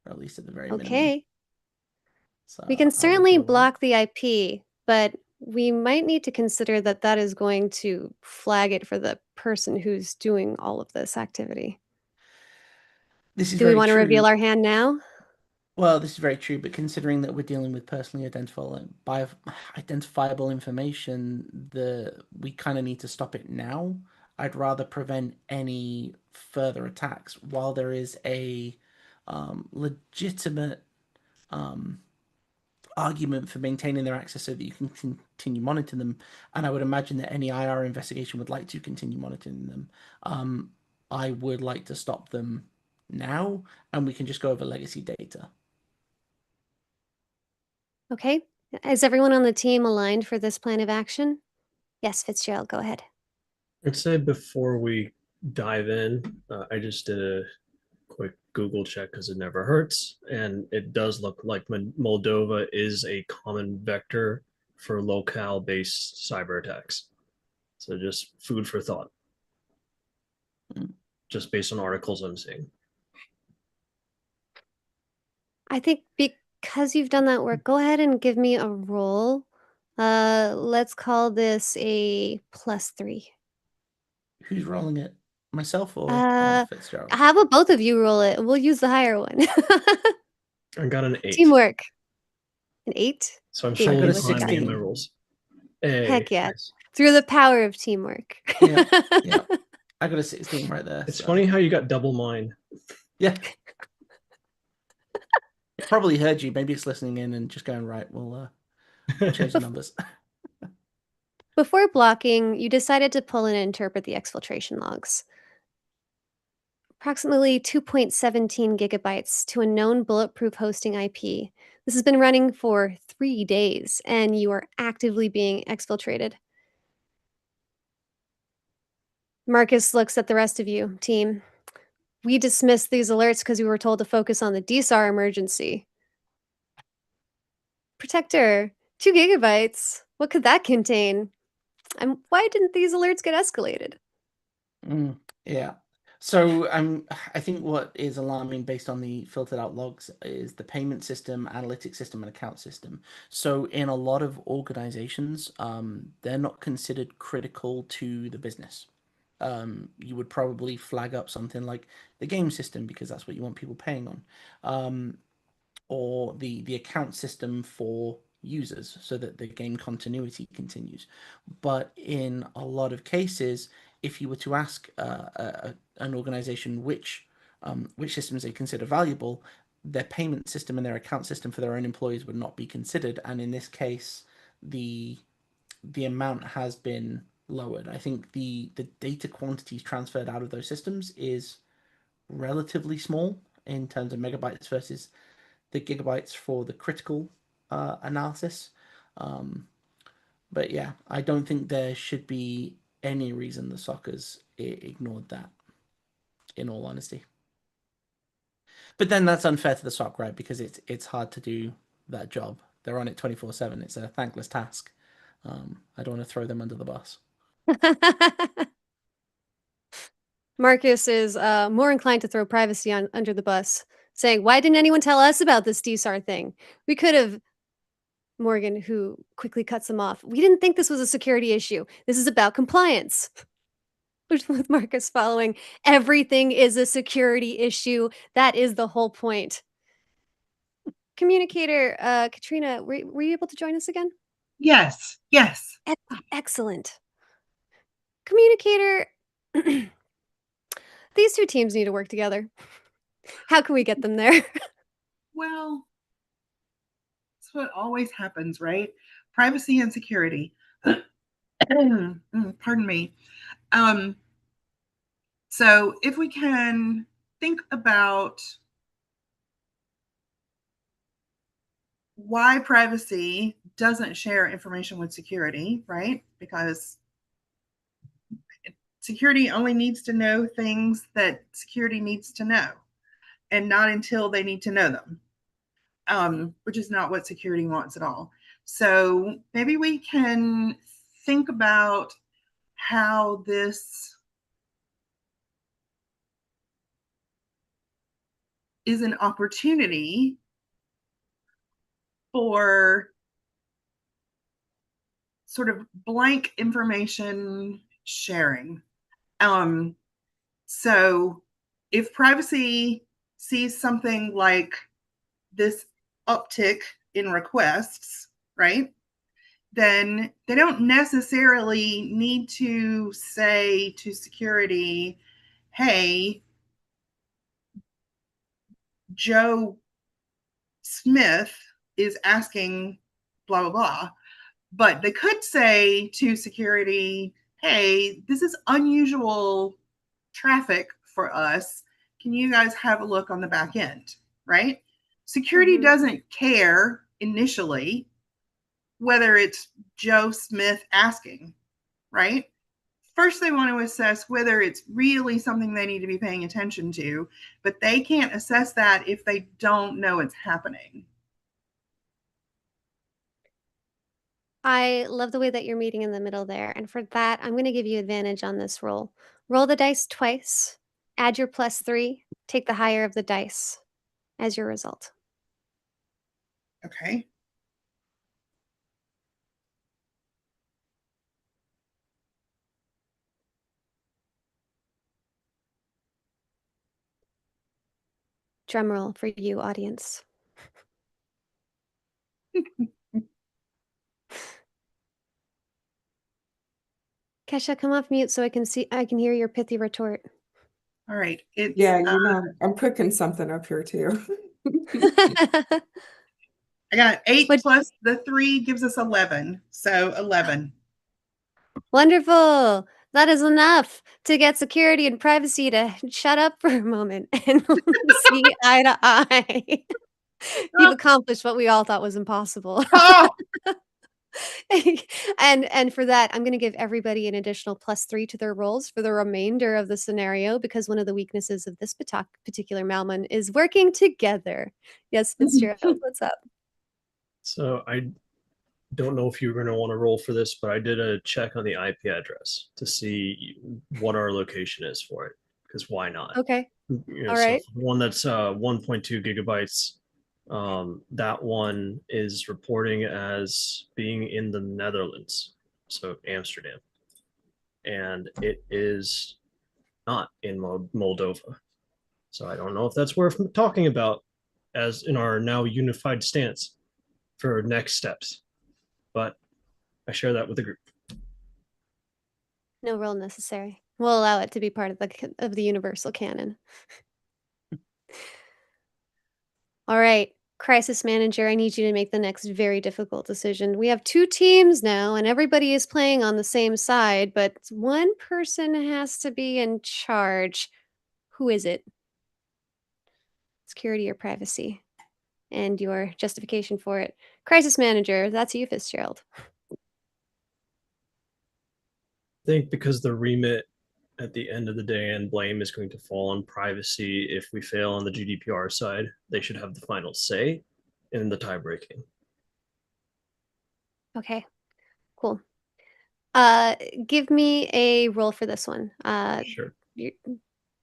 or at least at the very minimum. Okay. So We can certainly block the IP, but we might need to consider that that is going to flag it for the person who's doing all of this activity. Do we want to reveal our hand now? Well, this is very true, but considering that we're dealing with personally identifiable information, we kind of need to stop it now. I'd rather prevent any further attacks while there is a legitimate argument for maintaining their access so that you can continue monitoring them. And I would imagine that any IR investigation would like to continue monitoring them. I would like to stop them now, and we can just go over legacy data. Okay. Is everyone on the team aligned for this plan of action? Yes, Fitzgerald, go ahead. I'd say before we dive in, I just did a quick Google check because it never hurts. And it does look like Moldova is a common vector for locale-based cyber attacks. So just food for thought. Just based on articles I'm seeing. I think because you've done that work, go ahead and give me a roll. Let's call this a +3. Who's rolling it? Myself or Fitzgerald? How about both of you roll it? We'll use the higher one. I got an 8. Teamwork. An 8? So I'm showing a 16 in my rolls. Hey, Heck yeah. nice. Through the power of teamwork. Yeah. I got a 16 right there. It's funny how you got double mine. Yeah. It probably heard you. Maybe it's listening in and just going, right, we'll change the numbers. Before blocking, you decided to pull and interpret the exfiltration logs. Approximately 2.17 gigabytes to a known bulletproof hosting IP. This has been running for 3 days, and you are actively being exfiltrated. Marcus looks at the rest of you, team. We dismissed these alerts because we were told to focus on the DSAR emergency. Protector, 2 gigabytes. What could that contain? And why didn't these alerts get escalated? Yeah. So I think what is alarming based on the filtered out logs is the payment system, analytics system, and account system. So in a lot of organizations, they're not considered critical to the business. You would probably flag up something like the game system because that's what you want people paying on, or the account system for users so that the game continuity continues. But in a lot of cases, if you were to ask an organization which systems they consider valuable, their payment system and their account system for their own employees would not be considered. And in this case, the amount has been lowered. I think the data quantities transferred out of those systems is relatively small in terms of megabytes versus the gigabytes for the critical analysis. But yeah, I don't think there should be any reason the SOCers ignored that, in all honesty. But then that's unfair to the SOC, right? Because it's hard to do that job. They're on it 24/7. It's a thankless task. I don't want to throw them under the bus. Marcus is more inclined to throw privacy under the bus, saying, "Why didn't anyone tell us about this DSAR thing? We could have." Morgan, who quickly cuts him off. "We didn't think this was a security issue. This is about compliance." With Marcus following, everything is a security issue. That is the whole point. Communicator, Katrina, were you able to join us again? Yes, yes. Excellent. Communicator, these two teams need to work together. How can we get them there? Well, that's what always happens, right? Privacy and security. Pardon me. So if we can think about why privacy doesn't share information with security, right? Because security only needs to know things that security needs to know, and not until they need to know them, which is not what security wants at all. So maybe we can think about how this is an opportunity for sort of blank information sharing. So if privacy sees something like this uptick in requests, right, then they don't necessarily need to say to security, "Hey, Joe Smith is asking blah, blah, blah." But they could say to security, "Hey, this is unusual traffic for us. Can you guys have a look on the back end?" Right? Security doesn't care initially whether it's Joe Smith asking, right? First, they want to assess whether it's really something they need to be paying attention to, but they can't assess that if they don't know it's happening. I love the way that you're meeting in the middle there. And for that, I'm going to give you advantage on this roll. Roll the dice twice, add your +3, take the higher of the dice as your result. Okay. Drum roll for you, audience. Kesha, come off mute so I can hear your pithy retort. All right. It's, Yeah, I'm cooking something up here too. I got 8 plus the 3 gives us 11. So 11. Wonderful. That is enough to get security and privacy to shut up for a moment and see eye to eye. You've accomplished what we all thought was impossible. Oh! And for that, I'm going to give everybody an additional +3 to their rolls for the remainder of the scenario, because one of the weaknesses of this particular Malman is working together. Yes, Fitzgerald, what's up? So I don't know if you're going to want to roll for this, but I did a check on the IP address to see what our location is for it. because why not? Okay. All So right. one that's 1.2 gigabytes. That one is reporting as being in the Netherlands, so Amsterdam, and it is not in Moldova. So I don't know if that's worth talking about as in our now unified stance for next steps, but I share that with the group. No role necessary. We'll allow it to be part of the universal canon. All right, crisis manager, I need you to make the next very difficult decision. We have 2 teams now, and everybody is playing on the same side, but one person has to be in charge. Who is it? Security or privacy? And your justification for it. Crisis manager, that's you, Fitzgerald. I think because the remit at the end of the day and blame is going to fall on privacy if we fail on the GDPR side, they should have the final say in the tie breaking. Okay, cool. Give me a roll for this one. Sure.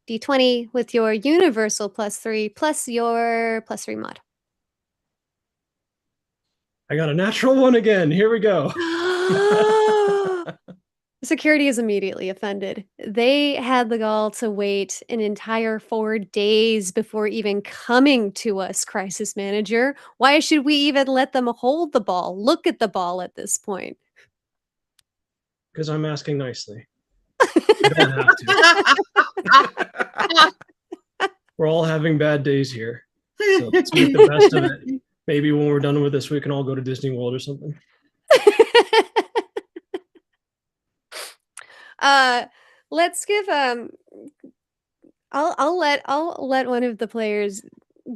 D20 with your universal +3 plus your +3 mod. I got a natural one again. Here we go. Security is immediately offended. They had the gall to wait an entire 4 days before even coming to us, crisis manager. Why should we even let them hold the ball? Look at the ball at this point. Because I'm asking nicely. I don't have to. We're all having bad days here. So let's make the best of it. Maybe when we're done with this, we can all go to Disney World or something. Let's give I'll let one of the players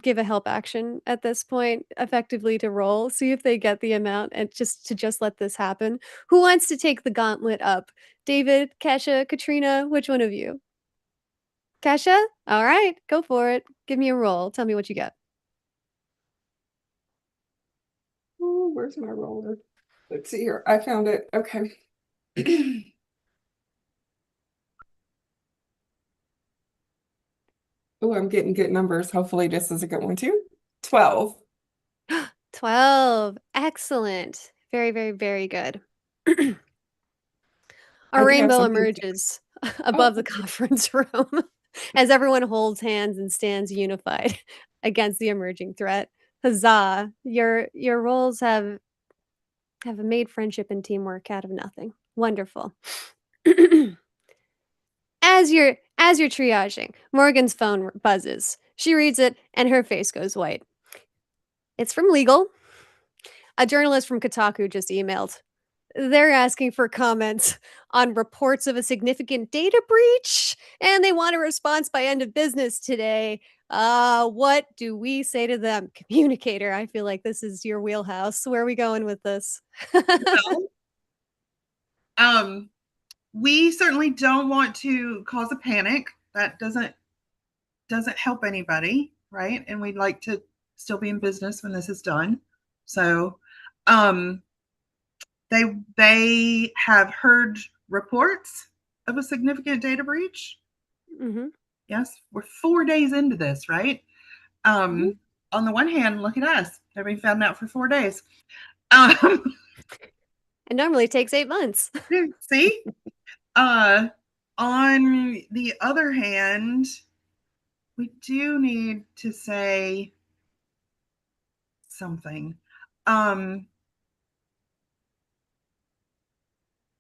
give a help action at this point, effectively to roll, see if they get the amount and just let this happen. Who wants to take the gauntlet up? David, Kesha, Katrina, which one of you? Kesha? All right, go for it. Give me a roll. Tell me what you got. Oh, where's my roller? Let's see here. I found it. Okay. Oh, I'm getting good numbers. Hopefully this is a good one too. 12. 12. Excellent. Very, very, very good. A I could have rainbow something. emerges above the okay. conference room as everyone holds hands and stands unified against the emerging threat. Huzzah! Your roles have made friendship and teamwork out of nothing. Wonderful. As you're triaging, Morgan's phone buzzes. She reads it and her face goes white. It's from legal. A journalist from Kotaku just emailed. They're asking for comments on reports of a significant data breach, and they want a response by end of business today. What do we say to them? Communicator, I feel like this is your wheelhouse. Where are we going with this? Well, we certainly don't want to cause a panic. That doesn't help anybody, right? And we'd like to still be in business when this is done. So, they have heard reports of a significant data breach. Mm-hmm. Yes, we're 4 days into this, right? On the one hand, look at us. Nobody found out for 4 days. It normally takes 8 months. See? On the other hand, we do need to say something.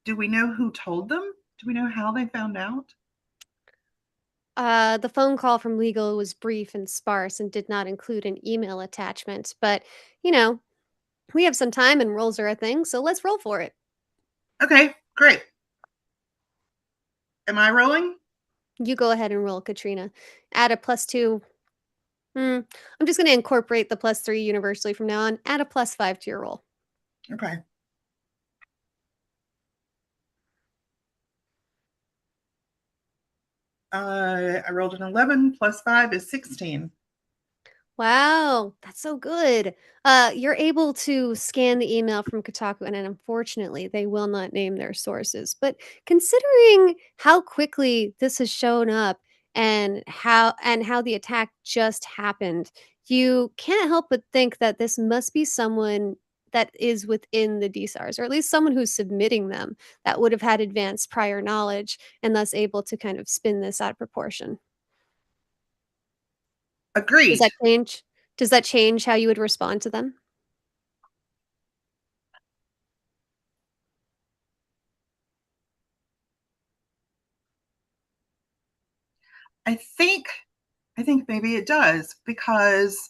Do we know who told them? Do we know how they found out? The phone call from legal was brief and sparse and did not include an email attachment, but, we have some time and rolls are a thing, so let's roll for it. Okay, great. Am I rolling? You go ahead and roll, Katrina. Add a +2. I'm just going to incorporate the +3 universally from now on. Add a +5 to your roll. Okay. I rolled an 11 plus 5 is 16. Wow, that's so good. You're able to scan the email from Kotaku, and unfortunately, they will not name their sources. But considering how quickly this has shown up, and how the attack just happened, you can't help but think that this must be someone that is within the DSARs, or at least someone who's submitting them that would have had advanced prior knowledge and thus able to kind of spin this out of proportion. Agreed. Does that change how you would respond to them? I think maybe it does, because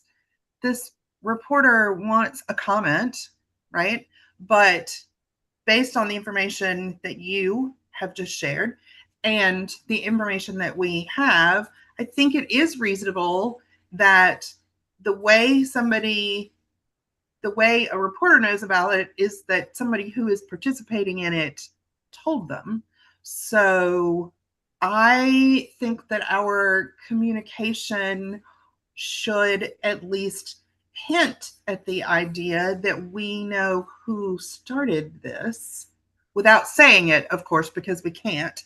this reporter wants a comment, right? But based on the information that you have just shared and the information that we have, I think it is reasonable that the way a reporter knows about it is that somebody who is participating in it told them. So I think that our communication should at least hint at the idea that we know who started this, without saying it, of course, because we can't,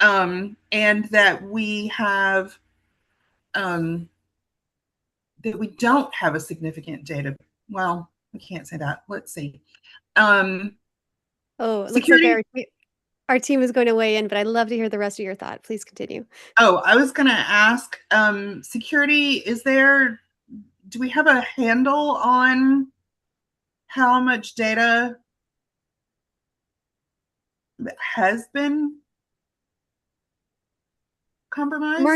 and that we have that we don't have a significant data. Well, we can't say that. Let's see. It security. Looks like our team is going to weigh in, but I'd love to hear the rest of your thought. Please continue. Oh, I was going to ask, security, do we have a handle on how much data has been compromised?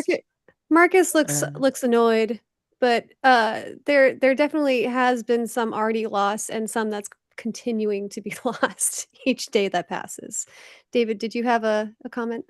Marcus looks annoyed, but there definitely has been some already lost and some that's continuing to be lost each day that passes. David, did you have a comment?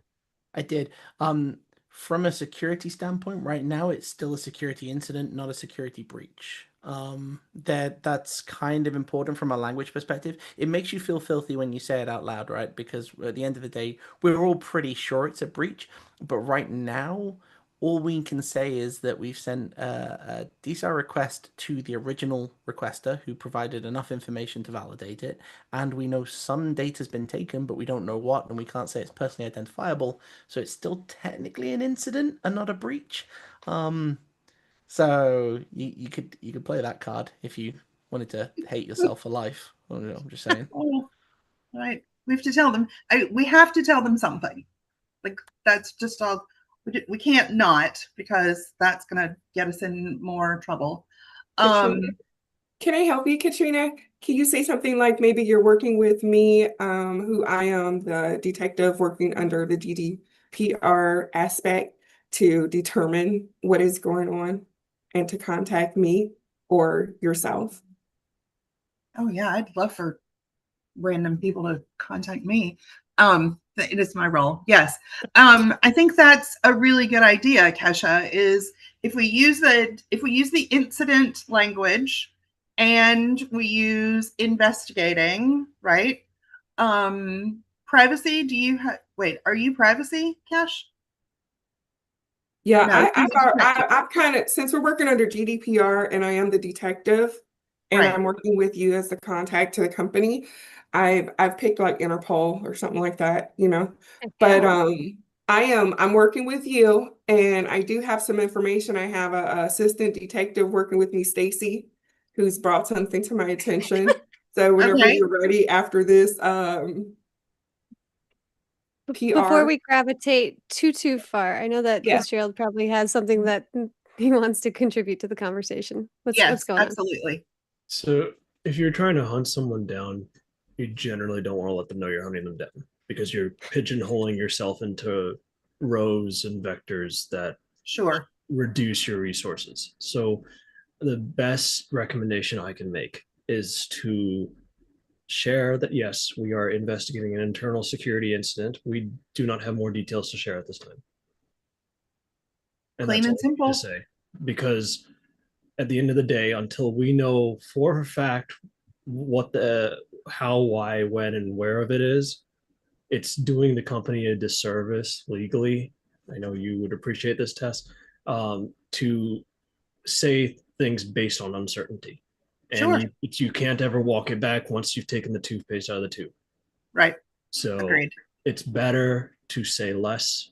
I did. From a security standpoint, right now it's still a security incident, not a security breach. That's kind of important from a language perspective. It makes you feel filthy when you say it out loud, right? Because at the end of the day, we're all pretty sure it's a breach, but right now, all we can say is that we've sent a DSAR request to the original requester who provided enough information to validate it, and we know some data's been taken, but we don't know what, and we can't say it's personally identifiable, so it's still technically an incident and not a breach. So you could play that card if you wanted to hate yourself for life. I'm just saying. Oh, right. We have to tell them. We have to tell them something. Like, that's just all. We can't not, because that's going to get us in more trouble. Can I help you, Katrina? Can you say something like, maybe you're working with me, who I am the detective working under the GDPR aspect, to determine what is going on and to contact me or yourself? Oh yeah, I'd love for random people to contact me. It is my role. Yes. I think that's a really good idea, Kesha, is if we use the incident language and we use investigating, right? Privacy, are you privacy, Kesh? Yeah, No, I've kind of, since we're working under GDPR and I am the detective and right. I'm working with you as the contact to the company, I've picked like Interpol or something like that, But I'm working with you, and I do have some information. I have a assistant detective working with me, Stacy, who's brought something to my attention. So whenever you're ready after this, PR. Before we gravitate too far, I know that Fitzgerald probably has something that he wants to contribute to the conversation. What's going on? Absolutely. So if you're trying to hunt someone down, you generally don't want to let them know you're hunting them down, because you're pigeonholing yourself into rows and vectors that reduce your resources. So the best recommendation I can make is to share that, yes, we are investigating an internal security incident. We do not have more details to share at this time. Plain and simple. To say, because at the end of the day, until we know for a fact what the how, why, when, and where of it is, it's doing the company a disservice legally. I know you would appreciate this, Tess, to say things based on uncertainty. And you can't ever walk it back once you've taken the toothpaste out of the tube. Right. So agreed. It's better to say less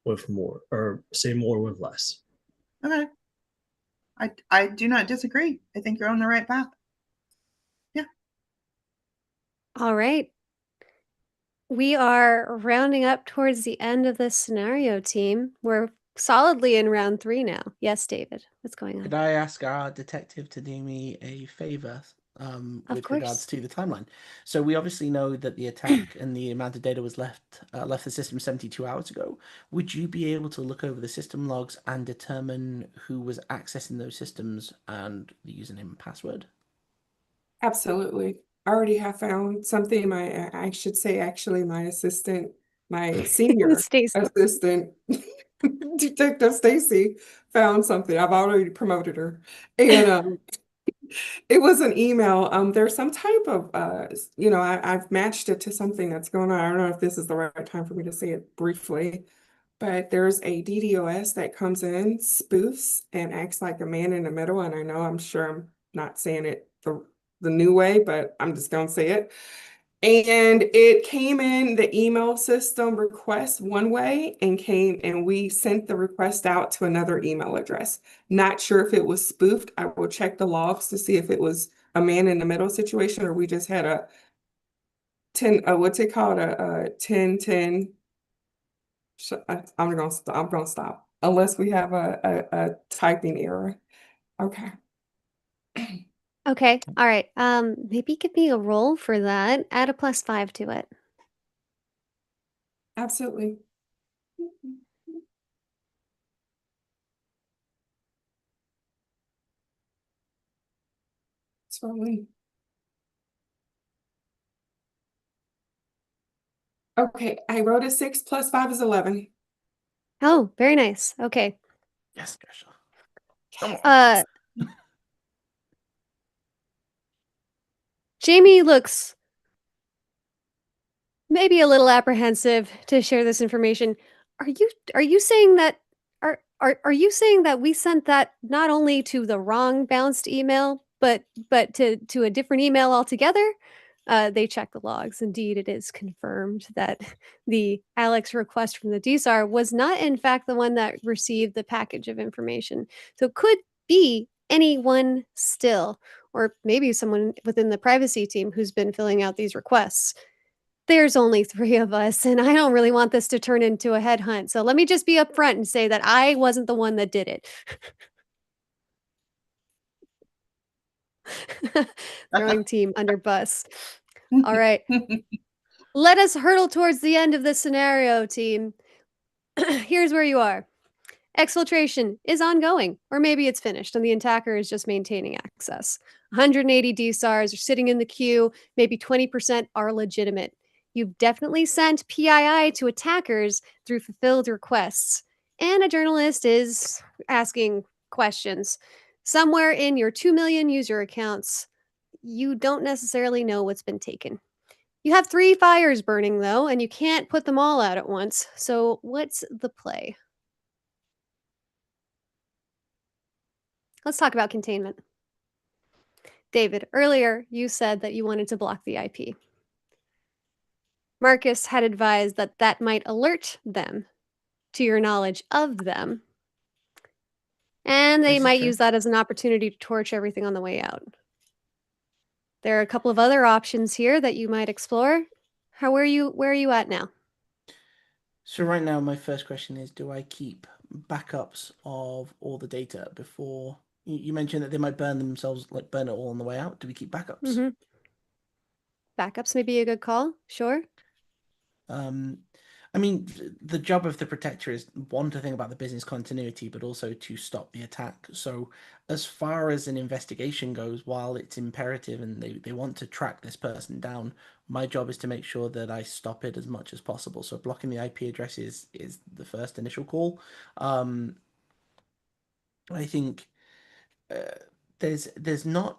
with more, or say more with less. Okay. I do not disagree. I think you're on the right path. Yeah. All right. We are rounding up towards the end of this scenario, team. We're solidly in round 3 now. Yes, David, what's going Could on? I ask our detective to do me a favor with regards course. to the timeline? So we obviously know that the attack and the amount of data was left the system 72 hours ago. Would you be able to look over the system logs and determine who was accessing those systems and the username and password? Absolutely. I already have found something. I should say, actually, my senior Stacy. assistant, Detective Stacy, found something. I've already promoted her. And it was an email. There's some type of, I've matched it to something that's going on. I don't know if this is the right time for me to say it briefly, but there's a DDoS that comes in, spoofs, and acts like a man in the middle. And I know I'm sure I'm not saying it the new way, but I'm just gonna say it. And it came in the email system request one way and we sent the request out to another email address. Not sure if it was spoofed. I will check the logs to see if it was a man in the middle situation or we just had a 10, what's it called? A 10-10. I'm gonna stop unless we have a typing error. Okay. Okay, all right. Maybe give me a roll for that. Add a +5 to it. Absolutely. It's rolling. Okay, I wrote a 6 plus 5 is 11. Oh, very nice. Okay. Yes, Trisha. Come on. Jamie looks maybe a little apprehensive to share this information. Are you saying that are you saying that we sent that not only to the wrong bounced email, but to a different email altogether? They check the logs. Indeed, it is confirmed that the Alex request from the DSAR was not in fact the one that received the package of information. So it could be anyone still, or maybe someone within the privacy team who's been filling out these requests. There's only 3 of us, and I don't really want this to turn into a headhunt. So let me just be upfront and say that I wasn't the one that did it. Throwing team under bus. All right. Let us hurtle towards the end of this scenario, team. Here's where you are. Exfiltration is ongoing, or maybe it's finished and the attacker is just maintaining access. 180 DSARs are sitting in the queue, maybe 20% are legitimate. You've definitely sent PII to attackers through fulfilled requests, and a journalist is asking questions. Somewhere in your 2 million user accounts, you don't necessarily know what's been taken. You have 3 fires burning, though, and you can't put them all out at once. So, what's the play? Let's talk about containment. David, earlier you said that you wanted to block the IP. Marcus had advised that that might alert them to your knowledge of them, and they might use that as an opportunity to torch everything on the way out. There are a couple of other options here that you might explore. Where are you at now? So right now, my first question is, do I keep backups of all the data before... You mentioned that they might burn themselves, like burn it all on the way out. Do we keep backups? Mm-hmm. Backups may be a good call, sure. I mean, the job of the protector is, one, to think about the business continuity, but also to stop the attack. So as far as an investigation goes, while it's imperative and they want to track this person down, my job is to make sure that I stop it as much as possible. So blocking the IP address is the first initial call. I think there's not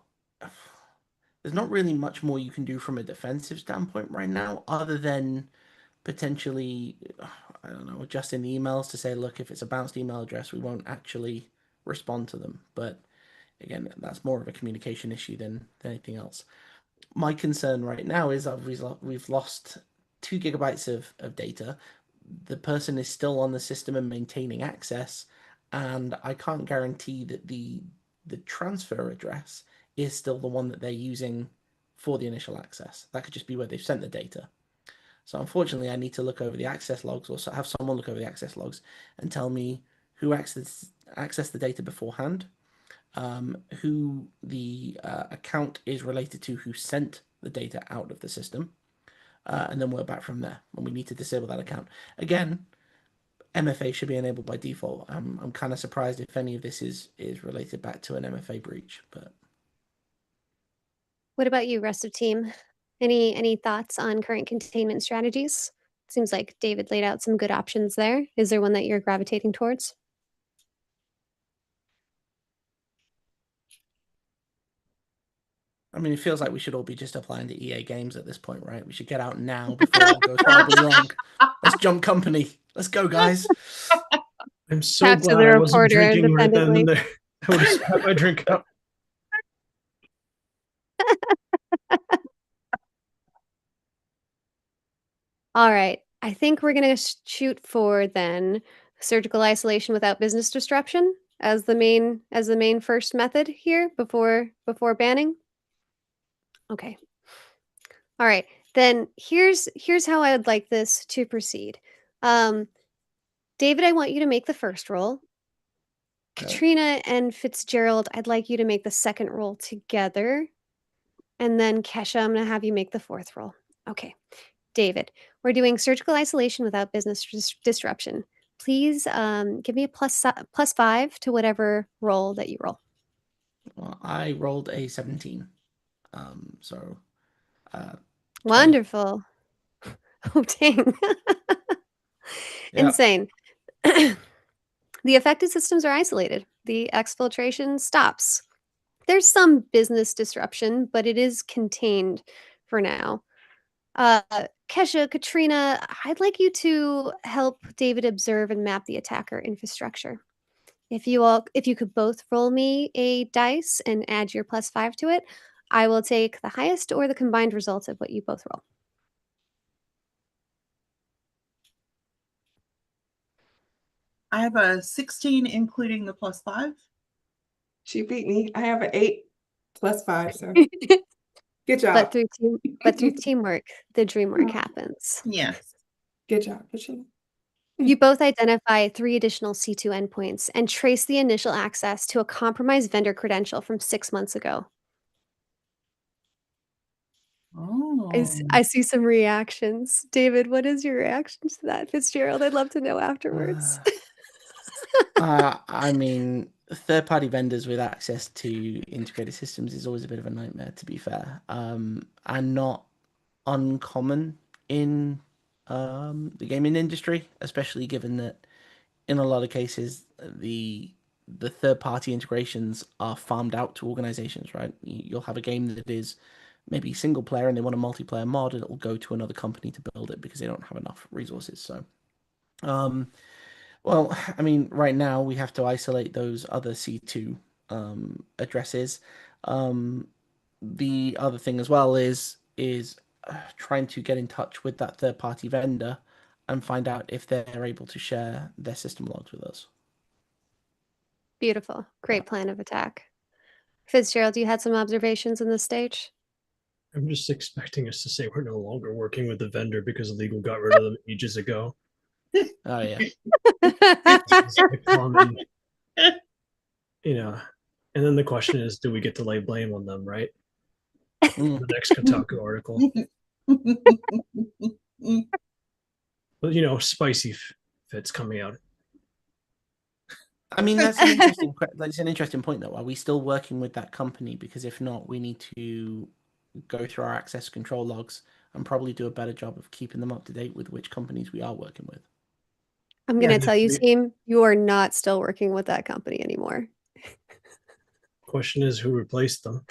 really much more you can do from a defensive standpoint right now, other than potentially, I don't know, adjusting the emails to say, look, if it's a bounced email address, we won't actually respond to them. But again, that's more of a communication issue than anything else. My concern right now is that we've lost 2 gigabytes of data. the person is still on the system and maintaining access, and I can't guarantee that the transfer address is still the one that they're using for the initial access. That could just be where they've sent the data. So unfortunately, I need to look over the access logs, or have someone look over the access logs and tell me who accessed the data beforehand, who the account is related to, who sent the data out of the system, and then work back from there when we need to disable that account. Again, MFA should be enabled by default. I'm kind of surprised if any of this is related back to an MFA breach. But What about you, rest of team? Any thoughts on current containment strategies? Seems like David laid out some good options there. Is there one that you're gravitating towards? I mean, it feels like we should all be just applying to EA games at this point, right? We should get out now before it all goes horribly wrong. Let's jump company. Let's go, guys. I'm so Talk to glad the I wasn't reporter drinking right then and independently. there. I would have spat my drink out. All right. I think we're going to shoot for then surgical isolation without business disruption as the main first method here before banning. Okay. All right. Then here's how I would like this to proceed. David, I want you to make the first roll. Okay. Katrina and Fitzgerald, I'd like you to make the second roll together. And then Kesha, I'm going to have you make the fourth roll. Okay. David, we're doing surgical isolation without business disruption. Please give me a +5 to whatever roll that you roll. Well, I rolled a 17. So 20. Wonderful. Oh, dang. Yeah. Insane. The affected systems are isolated. The exfiltration stops. There's some business disruption, but it is contained for now. Kesha, Katrina, I'd like you to help David observe and map the attacker infrastructure. If you could both roll me a dice and add your +5 to it, I will take the highest or the combined result of what you both roll. I have a 16, including the +5. She beat me. I have an 8 +5, so good job. But through teamwork, the dream work happens. Yes. Good job, Katrina. You both identify 3 additional C2 endpoints and trace the initial access to a compromised vendor credential from 6 months ago. Oh. I see some reactions. David, what is your reaction to that? Fitzgerald, I'd love to know afterwards. I mean, third-party vendors with access to integrated systems is always a bit of a nightmare, to be fair, and not uncommon in the gaming industry, especially given that in a lot of cases the third-party integrations are farmed out to organizations, right? You'll have a game that is maybe single player and they want a multiplayer mod, and it will go to another company to build it because they don't have enough resources. So well, I mean, right now we have to isolate those other C2 addresses. The other thing as well is trying to get in touch with that third-party vendor and find out if they're able to share their system logs with us. Beautiful. Great plan of attack. Fitzgerald, you had some observations in this stage? I'm just expecting us to say we're no longer working with the vendor because legal got rid of them ages ago. Oh, yeah. It's a common, you know, and then the question is, do we get to lay blame on them, right? The next Kotaku article. But, you know, spicy fits coming out. I mean, that's an interesting point, though. Are we still working with that company? Because if not, we need to go through our access control logs and probably do a better job of keeping them up to date with which companies we are working with. I'm going to tell you, team, you are not still working with that company anymore. Question is, who replaced them?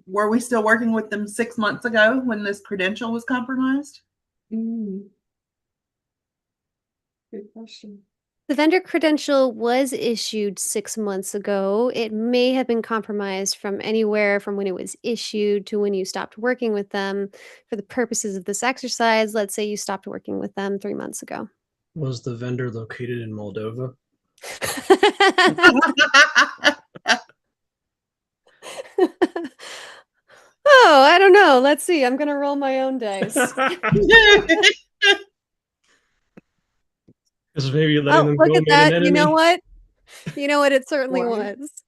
Were we still working with them 6 months ago when this credential was compromised? Good question. The vendor credential was issued 6 months ago. It may have been compromised from anywhere from when it was issued to when you stopped working with them. For the purposes of this exercise, let's say you stopped working with them 3 months ago. Was the vendor located in Moldova? Oh, I don't know. Let's see. I'm going to roll my own dice. Because maybe you're letting Oh, them look go at made an that. enemy. You know what? You know what? It certainly One. was.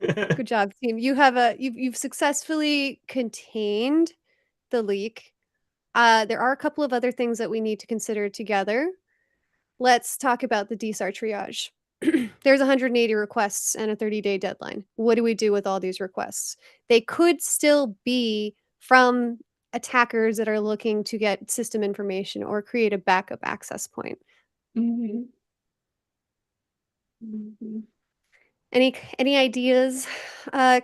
Good job, team. You've successfully contained the leak. There are a couple of other things that we need to consider together. Let's talk about the DSAR triage. There's 180 requests and a 30-day deadline. What do we do with all these requests? They could still be from attackers that are looking to get system information or create a backup access point. Mm-hmm. Mm-hmm. Any ideas,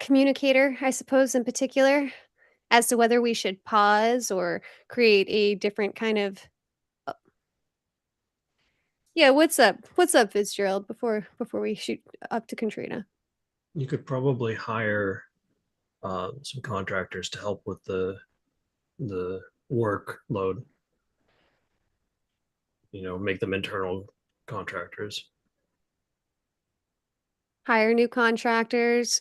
communicator, I suppose, in particular, as to whether we should pause or create a different kind of yeah, what's up? What's up, Fitzgerald, before we shoot up to Katrina? You could probably hire some contractors to help with the workload. Make them internal contractors. Hire new contractors,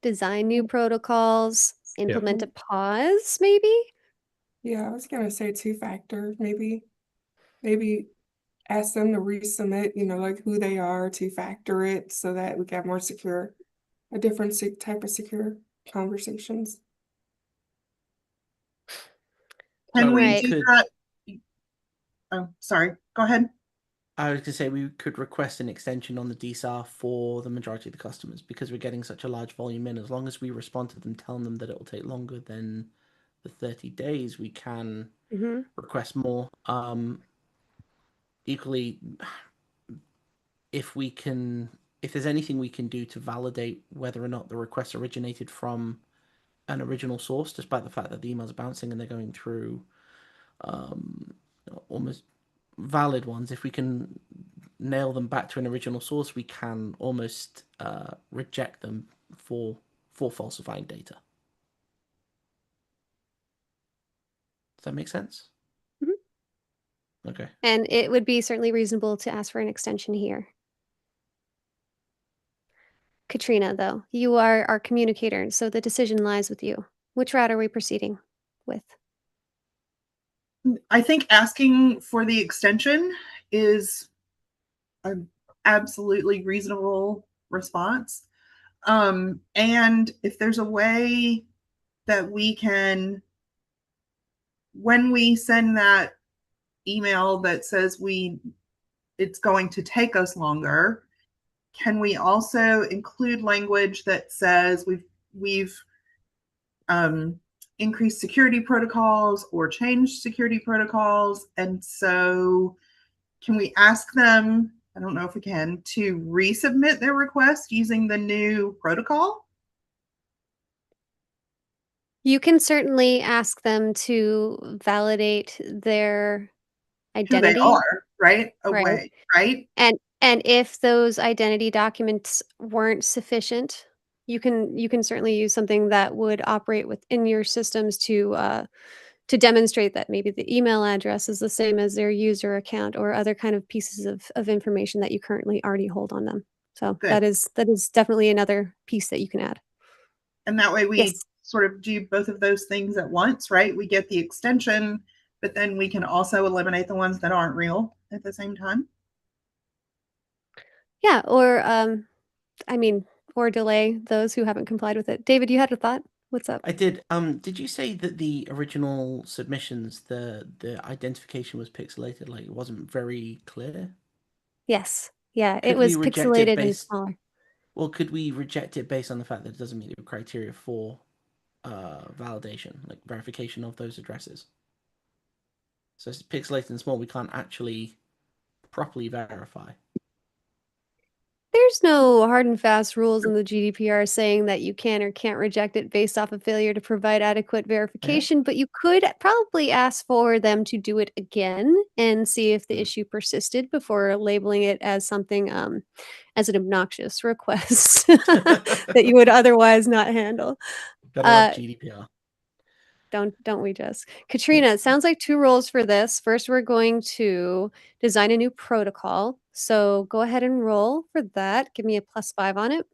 design new protocols, implement a pause, maybe? Yeah, I was gonna say two-factor, maybe ask them to resubmit, like who they are, two-factor it so that we get more secure, a different type of secure conversations. Can we Right. do that? Oh, sorry. Go ahead. I was going to say we could request an extension on the DSAR for the majority of the customers because we're getting such a large volume in. As long as we respond to them, telling them that it will take longer than the 30 days, we can request more. Equally, if there's anything we can do to validate whether or not the request originated from an original source, despite the fact that the emails are bouncing and they're going through almost valid ones, if we can nail them back to an original source, we can almost reject them for falsifying data. Does that make sense? Mm-hmm. Okay. And it would be certainly reasonable to ask for an extension here. Katrina, though, you are our communicator, so the decision lies with you. Which route are we proceeding with? I think asking for the extension is an absolutely reasonable response. And if there's a way that we can, when we send that email that says it's going to take us longer, can we also include language that says we've increased security protocols or changed security protocols? And so can we ask them, I don't know if we can, to resubmit their request using the new protocol? You can certainly ask them to validate their identity. Who they are, right? Right. Right? And if those identity documents weren't sufficient, you can certainly use something that would operate within your systems to demonstrate that maybe the email address is the same as their user account or other kind of pieces of information that you currently already hold on them. So Good. that is definitely another piece that you can add. And that way we sort of do both of those things at once, right? We get the extension, but then we can also eliminate the ones that aren't real at the same time. Yeah, or delay those who haven't complied with it. David, you had a thought? What's up? I did. Did you say that the original submissions, the identification was pixelated, like it wasn't very clear? Yes. Yeah, Could it was we reject pixelated it and based? smaller. Well, could we reject it based on the fact that it doesn't meet the criteria for validation, like verification of those addresses? So it's pixelated and small. We can't actually properly verify. There's no hard and fast rules in the GDPR saying that you can or can't reject it based off of failure to provide adequate verification, but you could probably ask for them to do it again and see if the issue persisted before labeling it as something as an obnoxious request that you would otherwise not handle. Gotta love GDPR. Don't we just? Katrina, it sounds like 2 roles for this. First, we're going to design a new protocol. So go ahead and roll for that. Give me a +5 on it.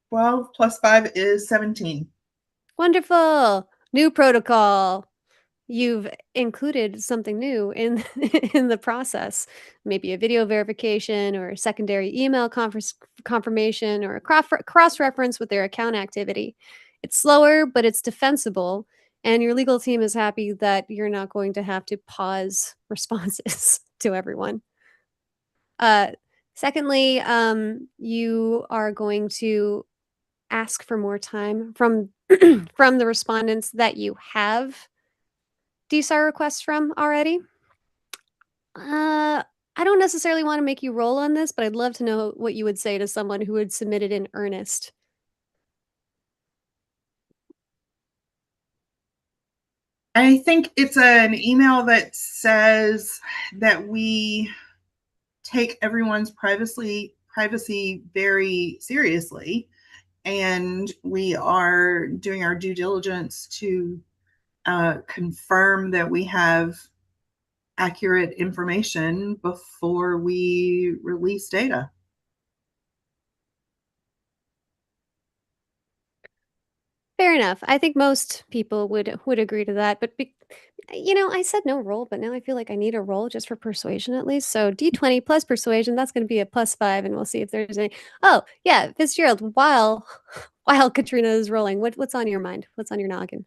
12 + 5 is 17. Wonderful. New protocol. You've included something new in in the process. Maybe a video verification or a secondary email confirmation or a cross-reference with their account activity. It's slower, but it's defensible. And your legal team is happy that you're not going to have to pause responses to everyone. Secondly, you are going to ask for more time from from the respondents that you have DSAR requests from already. I don't necessarily want to make you roll on this, but I'd love to know what you would say to someone who had submitted in earnest. I think it's an email that says that we take everyone's privacy very seriously, and we are doing our due diligence to confirm that we have accurate information before we release data. Fair enough. I think most people would agree to that, but I said no roll, but now I feel like I need a roll just for persuasion at least. So D20 plus persuasion, that's going to be a +5, and we'll see if there's any. Oh yeah, Fitzgerald. While Katrina is rolling, what's on your mind? What's on your noggin?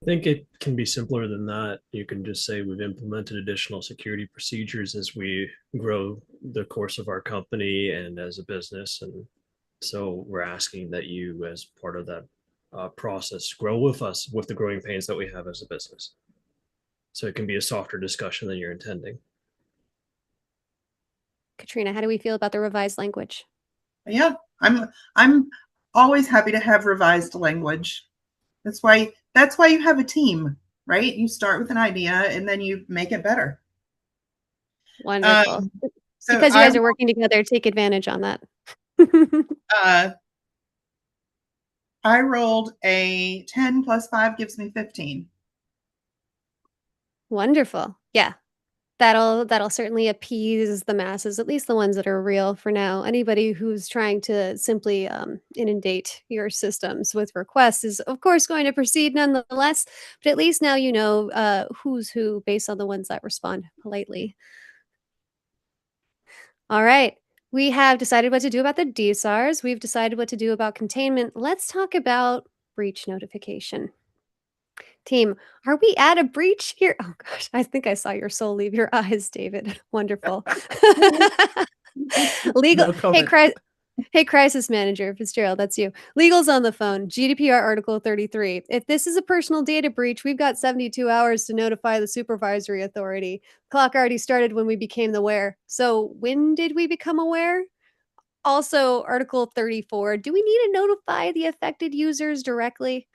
I think it can be simpler than that. You can just say we've implemented additional security procedures as we grow the course of our company and as a business. And so we're asking that you, as part of that process, grow with us with the growing pains that we have as a business. So it can be a softer discussion than you're intending. Katrina, how do we feel about the revised language? Yeah, I'm always happy to have revised language. That's why you have a team, right? You start with an idea and then you make it better. Wonderful. So because you guys are working together, take advantage on that. I rolled a 10 + 5 gives me 15. Wonderful. Yeah. That'll certainly appease the masses, at least the ones that are real for now. Anybody who's trying to simply inundate your systems with requests is, of course, going to proceed nonetheless. But at least now you know who's who based on the ones that respond politely. All right. We have decided what to do about the DSARs. We've decided what to do about containment. Let's talk about breach notification. Team, are we at a breach here? Oh gosh, I think I saw your soul leave your eyes, David. Wonderful. Legal. No Hey, crisis manager, Fitzgerald, that's you. Legal's on the phone. GDPR Article 33. If this is a personal data breach, we've got 72 hours to notify the supervisory authority. Clock already started when we became aware. So when did we become aware? Also, Article 34. Do we need to notify the affected users directly?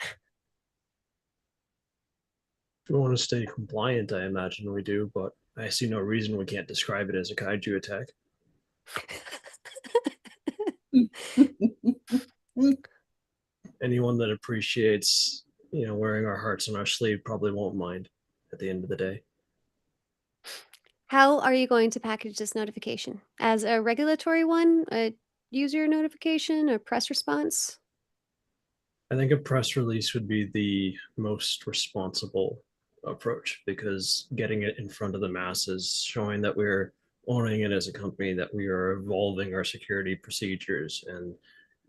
If we want to stay compliant, I imagine we do, but I see no reason we can't describe it as a kaiju attack. Anyone that appreciates, wearing our hearts on our sleeve probably won't mind at the end of the day. How are you going to package this notification? As a regulatory one, a user notification, a press response? I think a press release would be the most responsible approach, because getting it in front of the masses, showing that we're owning it as a company, that we are evolving our security procedures, and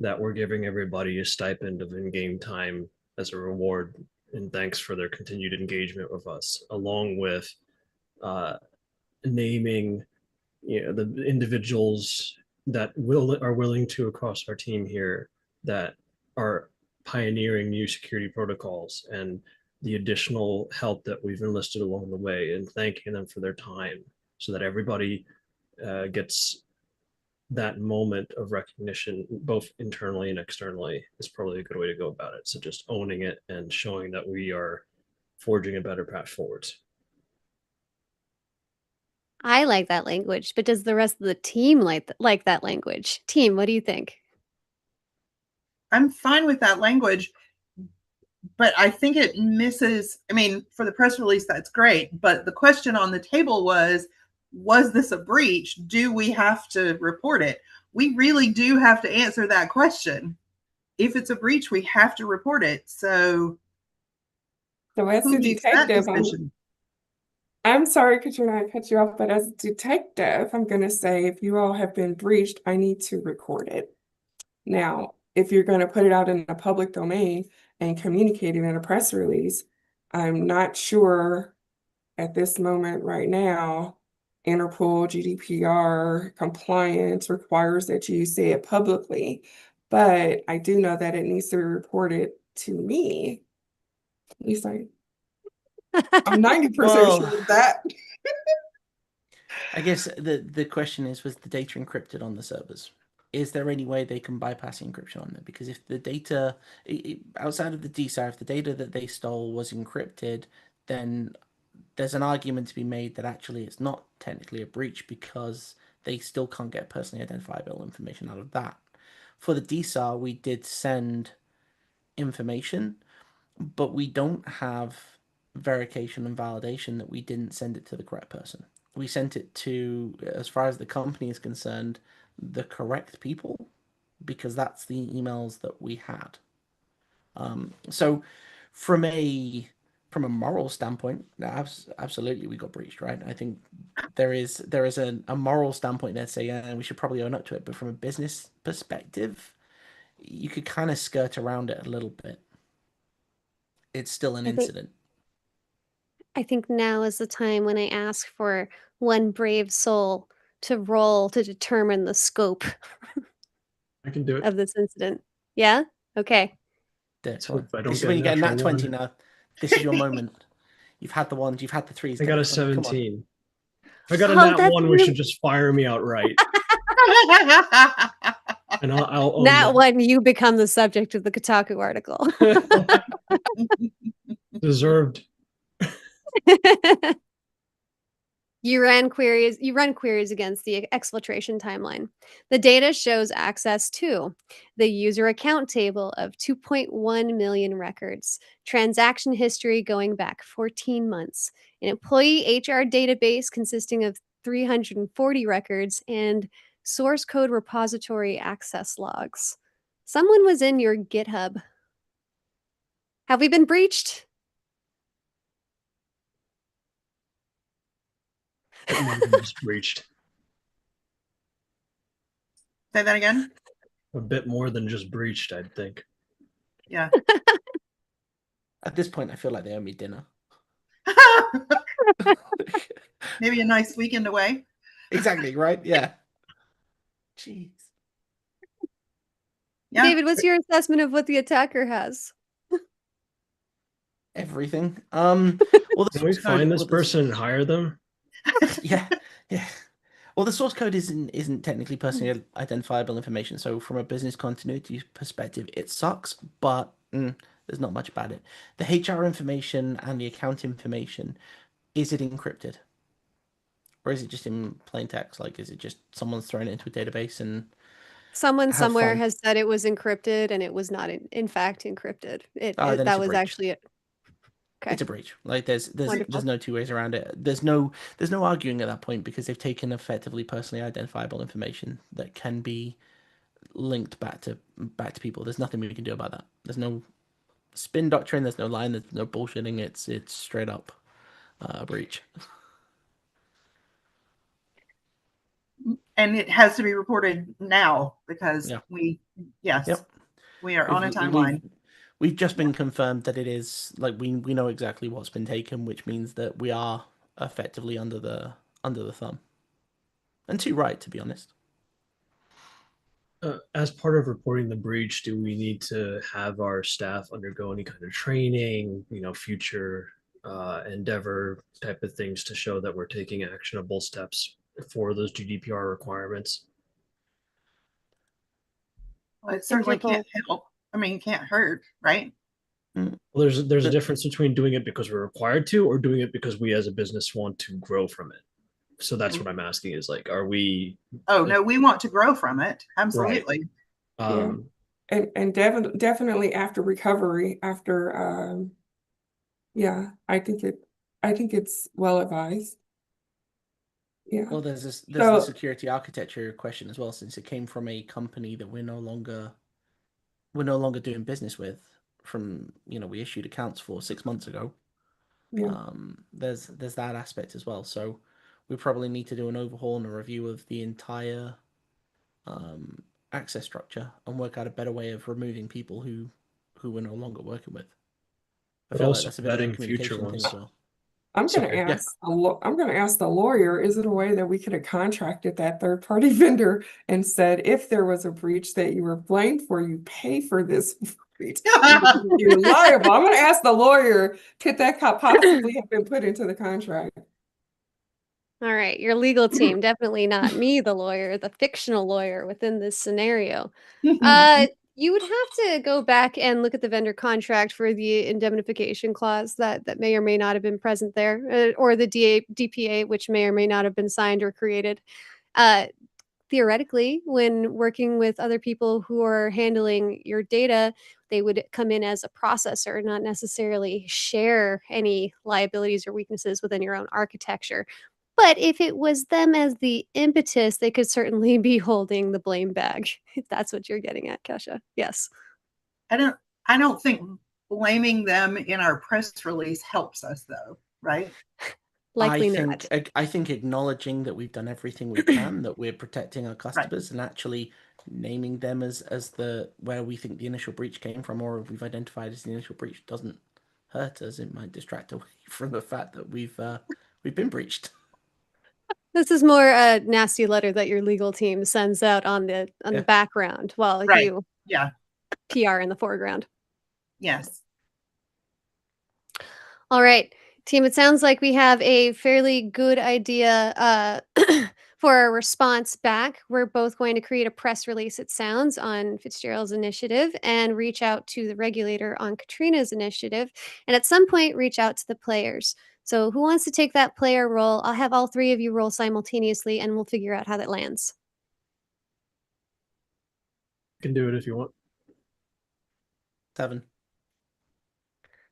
that we're giving everybody a stipend of in-game time as a reward and thanks for their continued engagement with us, along with naming the individuals that are willing to, across our team here, that are pioneering new security protocols, and the additional help that we've enlisted along the way, and thanking them for their time so that everybody gets that moment of recognition, both internally and externally, is probably a good way to go about it. So just owning it and showing that we are forging a better path forwards. I like that language, but does the rest of the team like that language? Team, what do you think? I'm fine with that language, but I think it misses, I mean, for the press release, that's great. But the question on the table was this a breach? Do we have to report it? We really do have to answer that question. If it's a breach, we have to report it. So as who a makes that detective, decision? I'm sorry, Katrina, I cut you off, but as a detective, I'm going to say if you all have been breached, I need to record it. Now, if you're going to put it out in the public domain and communicate it in a press release, I'm not sure at this moment right now, Interpol GDPR compliance requires that you say it publicly, but I do know that it needs to be reported to me. At least I'm 90% Well, sure of that. I guess the question is, was the data encrypted on the servers? Is there any way they can bypass encryption on them? Because if the data, outside of the DSAR, if the data that they stole was encrypted, then there's an argument to be made that actually it's not technically a breach because they still can't get personally identifiable information out of that. For the DSAR, we did send information, but we don't have verification and validation that we didn't send it to the correct person. We sent it to, as far as the company is concerned, the correct people, because that's the emails that we had. So from a moral standpoint, absolutely we got breached, right? I think there is a moral standpoint there to say, yeah, we should probably own up to it. But from a business perspective, you could kind of skirt around it a little bit. It's still an incident. I think now is the time when I ask for one brave soul to roll to determine the scope I can do it. of this incident. Yeah? Okay. So if I don't This is get when you get a nat natural 20 one. now. This is your moment. You've had the ones, you've had the threes. I got a Come on. 17. If I got a Oh, nat that's 1, we really- should just fire me outright. And I'll own That that. one, you become the subject of the Kotaku article. Deserved. You run queries against the exfiltration timeline. The data shows access to the user account table of 2.1 million records, transaction history going back 14 months, an employee HR database consisting of 340 records, and source code repository access logs. Someone was in your GitHub. Have we been breached? It might have just breached. Say that again? A bit more than just breached, I'd think. Yeah. At this point, I feel like they owe me dinner. Maybe a nice weekend away. Exactly, right? Yeah. Jeez. Yeah. David, what's your assessment of what the attacker has? Everything. Well, the Can we source code, find this person and hire them? yeah. Well, the source code isn't technically personally identifiable information. So from a business continuity perspective, it sucks, but there's not much about it. The HR information and the account information, is it encrypted? Or is it just in plain text? Like, is it just someone's thrown it into a database and Someone have somewhere fun? has said it was encrypted, and it was not in fact encrypted. Then That it's a was breach. actually it. Okay. It's a breach. Like there's Wonderful. no two ways around it. There's no arguing at that point because they've taken effectively personally identifiable information that can be linked back to people. There's nothing we can do about that. There's no spin doctrine. There's no line. There's no bullshitting. It's straight up a breach. And it has to be reported now because Yeah. we are on a We've- timeline. We've just been confirmed that it is like we know exactly what's been taken, which means that we are effectively under the thumb. And too right, to be honest. As part of reporting the breach, do we need to have our staff undergo any kind of training, future endeavor type of things to show that we're taking actionable steps for those GDPR requirements. Well, it certainly can't help. I mean, it can't hurt, right? Well, there's a difference between doing it because we're required to, or doing it because we as a business want to grow from it. So that's what I'm asking is like, are we? Oh no, we want to grow from it. Absolutely. Right. And definitely after recovery, after yeah, I think it's well advised. Yeah. Well, there's the security architecture question as well, since it came from a company that we're no longer doing business with. From we issued accounts for 6 months ago. Yeah. There's that aspect as well. So we probably need to do an overhaul and a review of the entire access structure and work out a better way of removing people who we're no longer working with. I feel like that's a bit of a communication thing as well. I'm going to ask the lawyer, is it a way that we could have contracted that third-party vendor and said, if there was a breach that you were blamed for, you pay for this breach. You're liable. I'm going to ask the lawyer, could that possibly have been put into the contract? All right, your legal team, definitely not me, the lawyer, the fictional lawyer within this scenario. You would have to go back and look at the vendor contract for the indemnification clause that may or may not have been present there, or the DPA, which may or may not have been signed or created. Theoretically, when working with other people who are handling your data, they would come in as a processor, not necessarily share any liabilities or weaknesses within your own architecture. But if it was them as the impetus, they could certainly be holding the blame bag, if that's what you're getting at, Kesha. Yes. I don't think blaming them in our press release helps us, though, right? Likely not. I think acknowledging that we've done everything we can, that we're protecting our customers, and actually naming them as the where we think the initial breach came from, or we've identified as the initial breach, doesn't hurt us. It might distract away from the fact that we've been breached. This is more a nasty letter that your legal team sends out on the background while you PR in the foreground. Yes. All right, team, it sounds like we have a fairly good idea for our response back. We're both going to create a press release, it sounds, on Fitzgerald's initiative and reach out to the regulator on Katrina's initiative. And at some point, reach out to the players. So who wants to take that player role? I'll have all three of you roll simultaneously and we'll figure out how that lands. You can do it if you want. 7.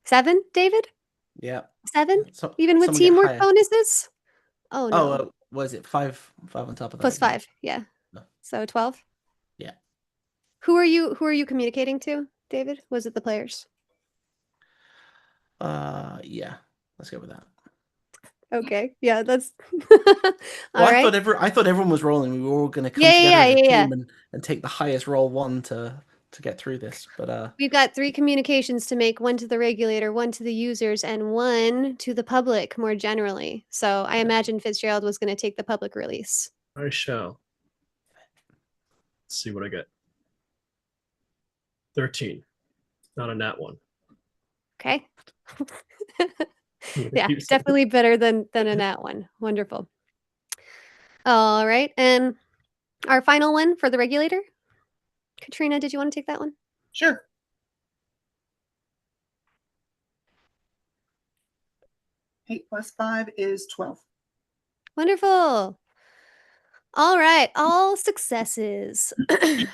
7, David? Yeah. 7? Even with teamwork bonuses? Oh, no. Oh, was it 5 on top of that? Plus 5, yeah. No. So 12? Yeah. Who are you communicating to, David? Was it the players? Yeah. Let's go with that. Okay. Yeah, that's well, I thought everyone was rolling. We were all going to come together as a team and take the highest roll one to get through this. But we've got 3 communications to make, 1 to the regulator, 1 to the users, and 1 to the public more generally. So I imagine Fitzgerald was going to take the public release. I shall. Let's see what I get. 13. Not a nat 1. Okay. Yeah, definitely better than a nat 1. Wonderful. All right, and our final one for the regulator. Katrina, did you want to take that one? Sure. Eight plus 5 is 12. Wonderful. All right, all successes.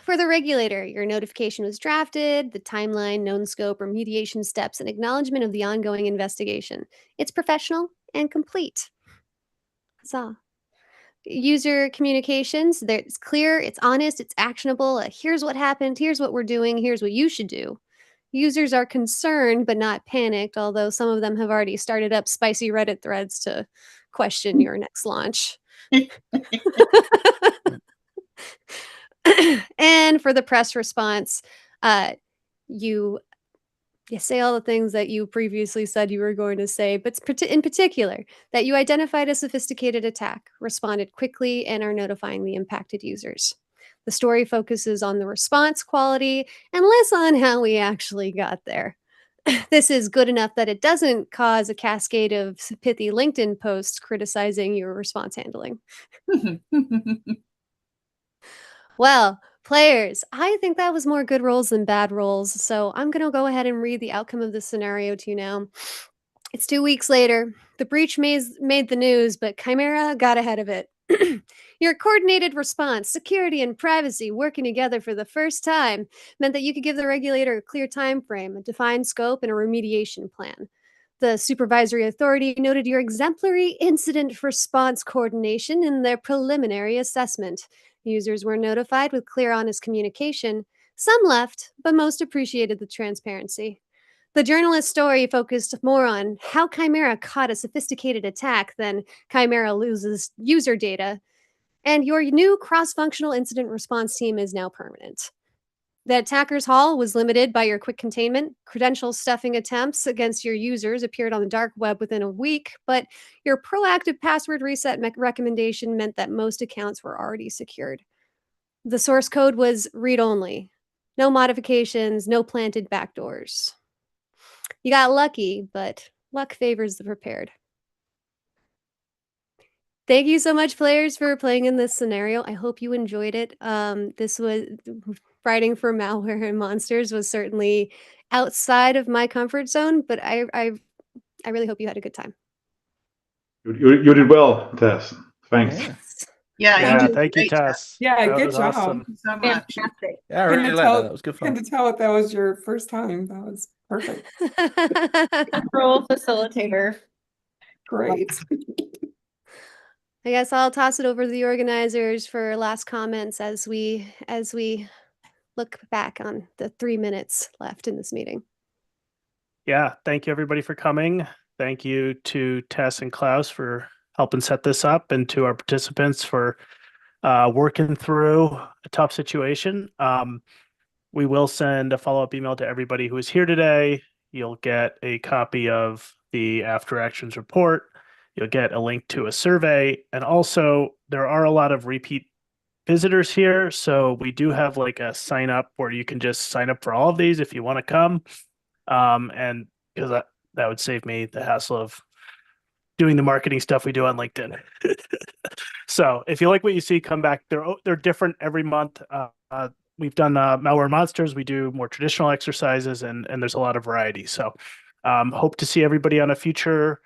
For the regulator, your notification was drafted, the timeline, known scope, remediation steps, and acknowledgement of the ongoing investigation. It's professional and complete. Huzzah. User communications, it's clear, it's honest, it's actionable. Here's what happened, here's what we're doing, here's what you should do. Users are concerned but not panicked, although some of them have already started up spicy Reddit threads to question your next launch. And for the press response, you say all the things that you previously said you were going to say, but in particular, that you identified a sophisticated attack, responded quickly, and are notifying the impacted users. The story focuses on the response quality and less on how we actually got there. this is good enough that it doesn't cause a cascade of pithy LinkedIn posts criticizing your response handling. Well, players, I think that was more good rolls than bad rolls, so I'm going to go ahead and read the outcome of this scenario to you now. It's 2 weeks later. The breach made the news, but Chimera got ahead of it. Your coordinated response, security, and privacy working together for the first time meant that you could give the regulator a clear time frame, a defined scope, and a remediation plan. The supervisory authority noted your exemplary incident response coordination in their preliminary assessment. Users were notified with clear, honest communication. Some left, but most appreciated the transparency. The journalist's story focused more on how Chimera caught a sophisticated attack than Chimera loses user data. And your new cross-functional incident response team is now permanent. The attacker's haul was limited by your quick containment. Credential stuffing attempts against your users appeared on the dark web within a week, but your proactive password reset recommendation meant that most accounts were already secured. The source code was read-only. No modifications, no planted backdoors. You got lucky, but luck favors the prepared. Thank you so much, players, for playing in this scenario. I hope you enjoyed it. This was writing for Malware and Monsters was certainly outside of my comfort zone, but I really hope you had a good time. You did well, Tess. Thanks. Yeah. Yeah, you did Thank you, great, Tess. Tess. Yeah, That good was job. awesome. Thank you so much. Fantastic. Yeah, I really liked that. That was good fun. Couldn't tell if that was your first time. That was perfect. Role facilitator. Great. I guess I'll toss it over to the organizers for last comments as we look back on the 3 minutes left in this meeting. Yeah, thank you everybody for coming. Thank you to Tess and Klaus for helping set this up, and to our participants for working through a tough situation. We will send a follow-up email to everybody who is here today. You'll get a copy of the After Actions report. You'll get a link to a survey. And also, there are a lot of repeat visitors here. So we do have like a sign up where you can just sign up for all of these if you want to come. And because that would save me the hassle of doing the marketing stuff we do on LinkedIn. So if you like what you see, come back. They're different every month. We've done Malware Monsters. We do more traditional exercises, and there's a lot of variety. So hope to see everybody on a future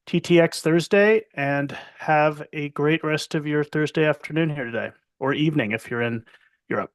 TTX Thursday, and have a great rest of your Thursday afternoon here today, or evening if you're in Europe.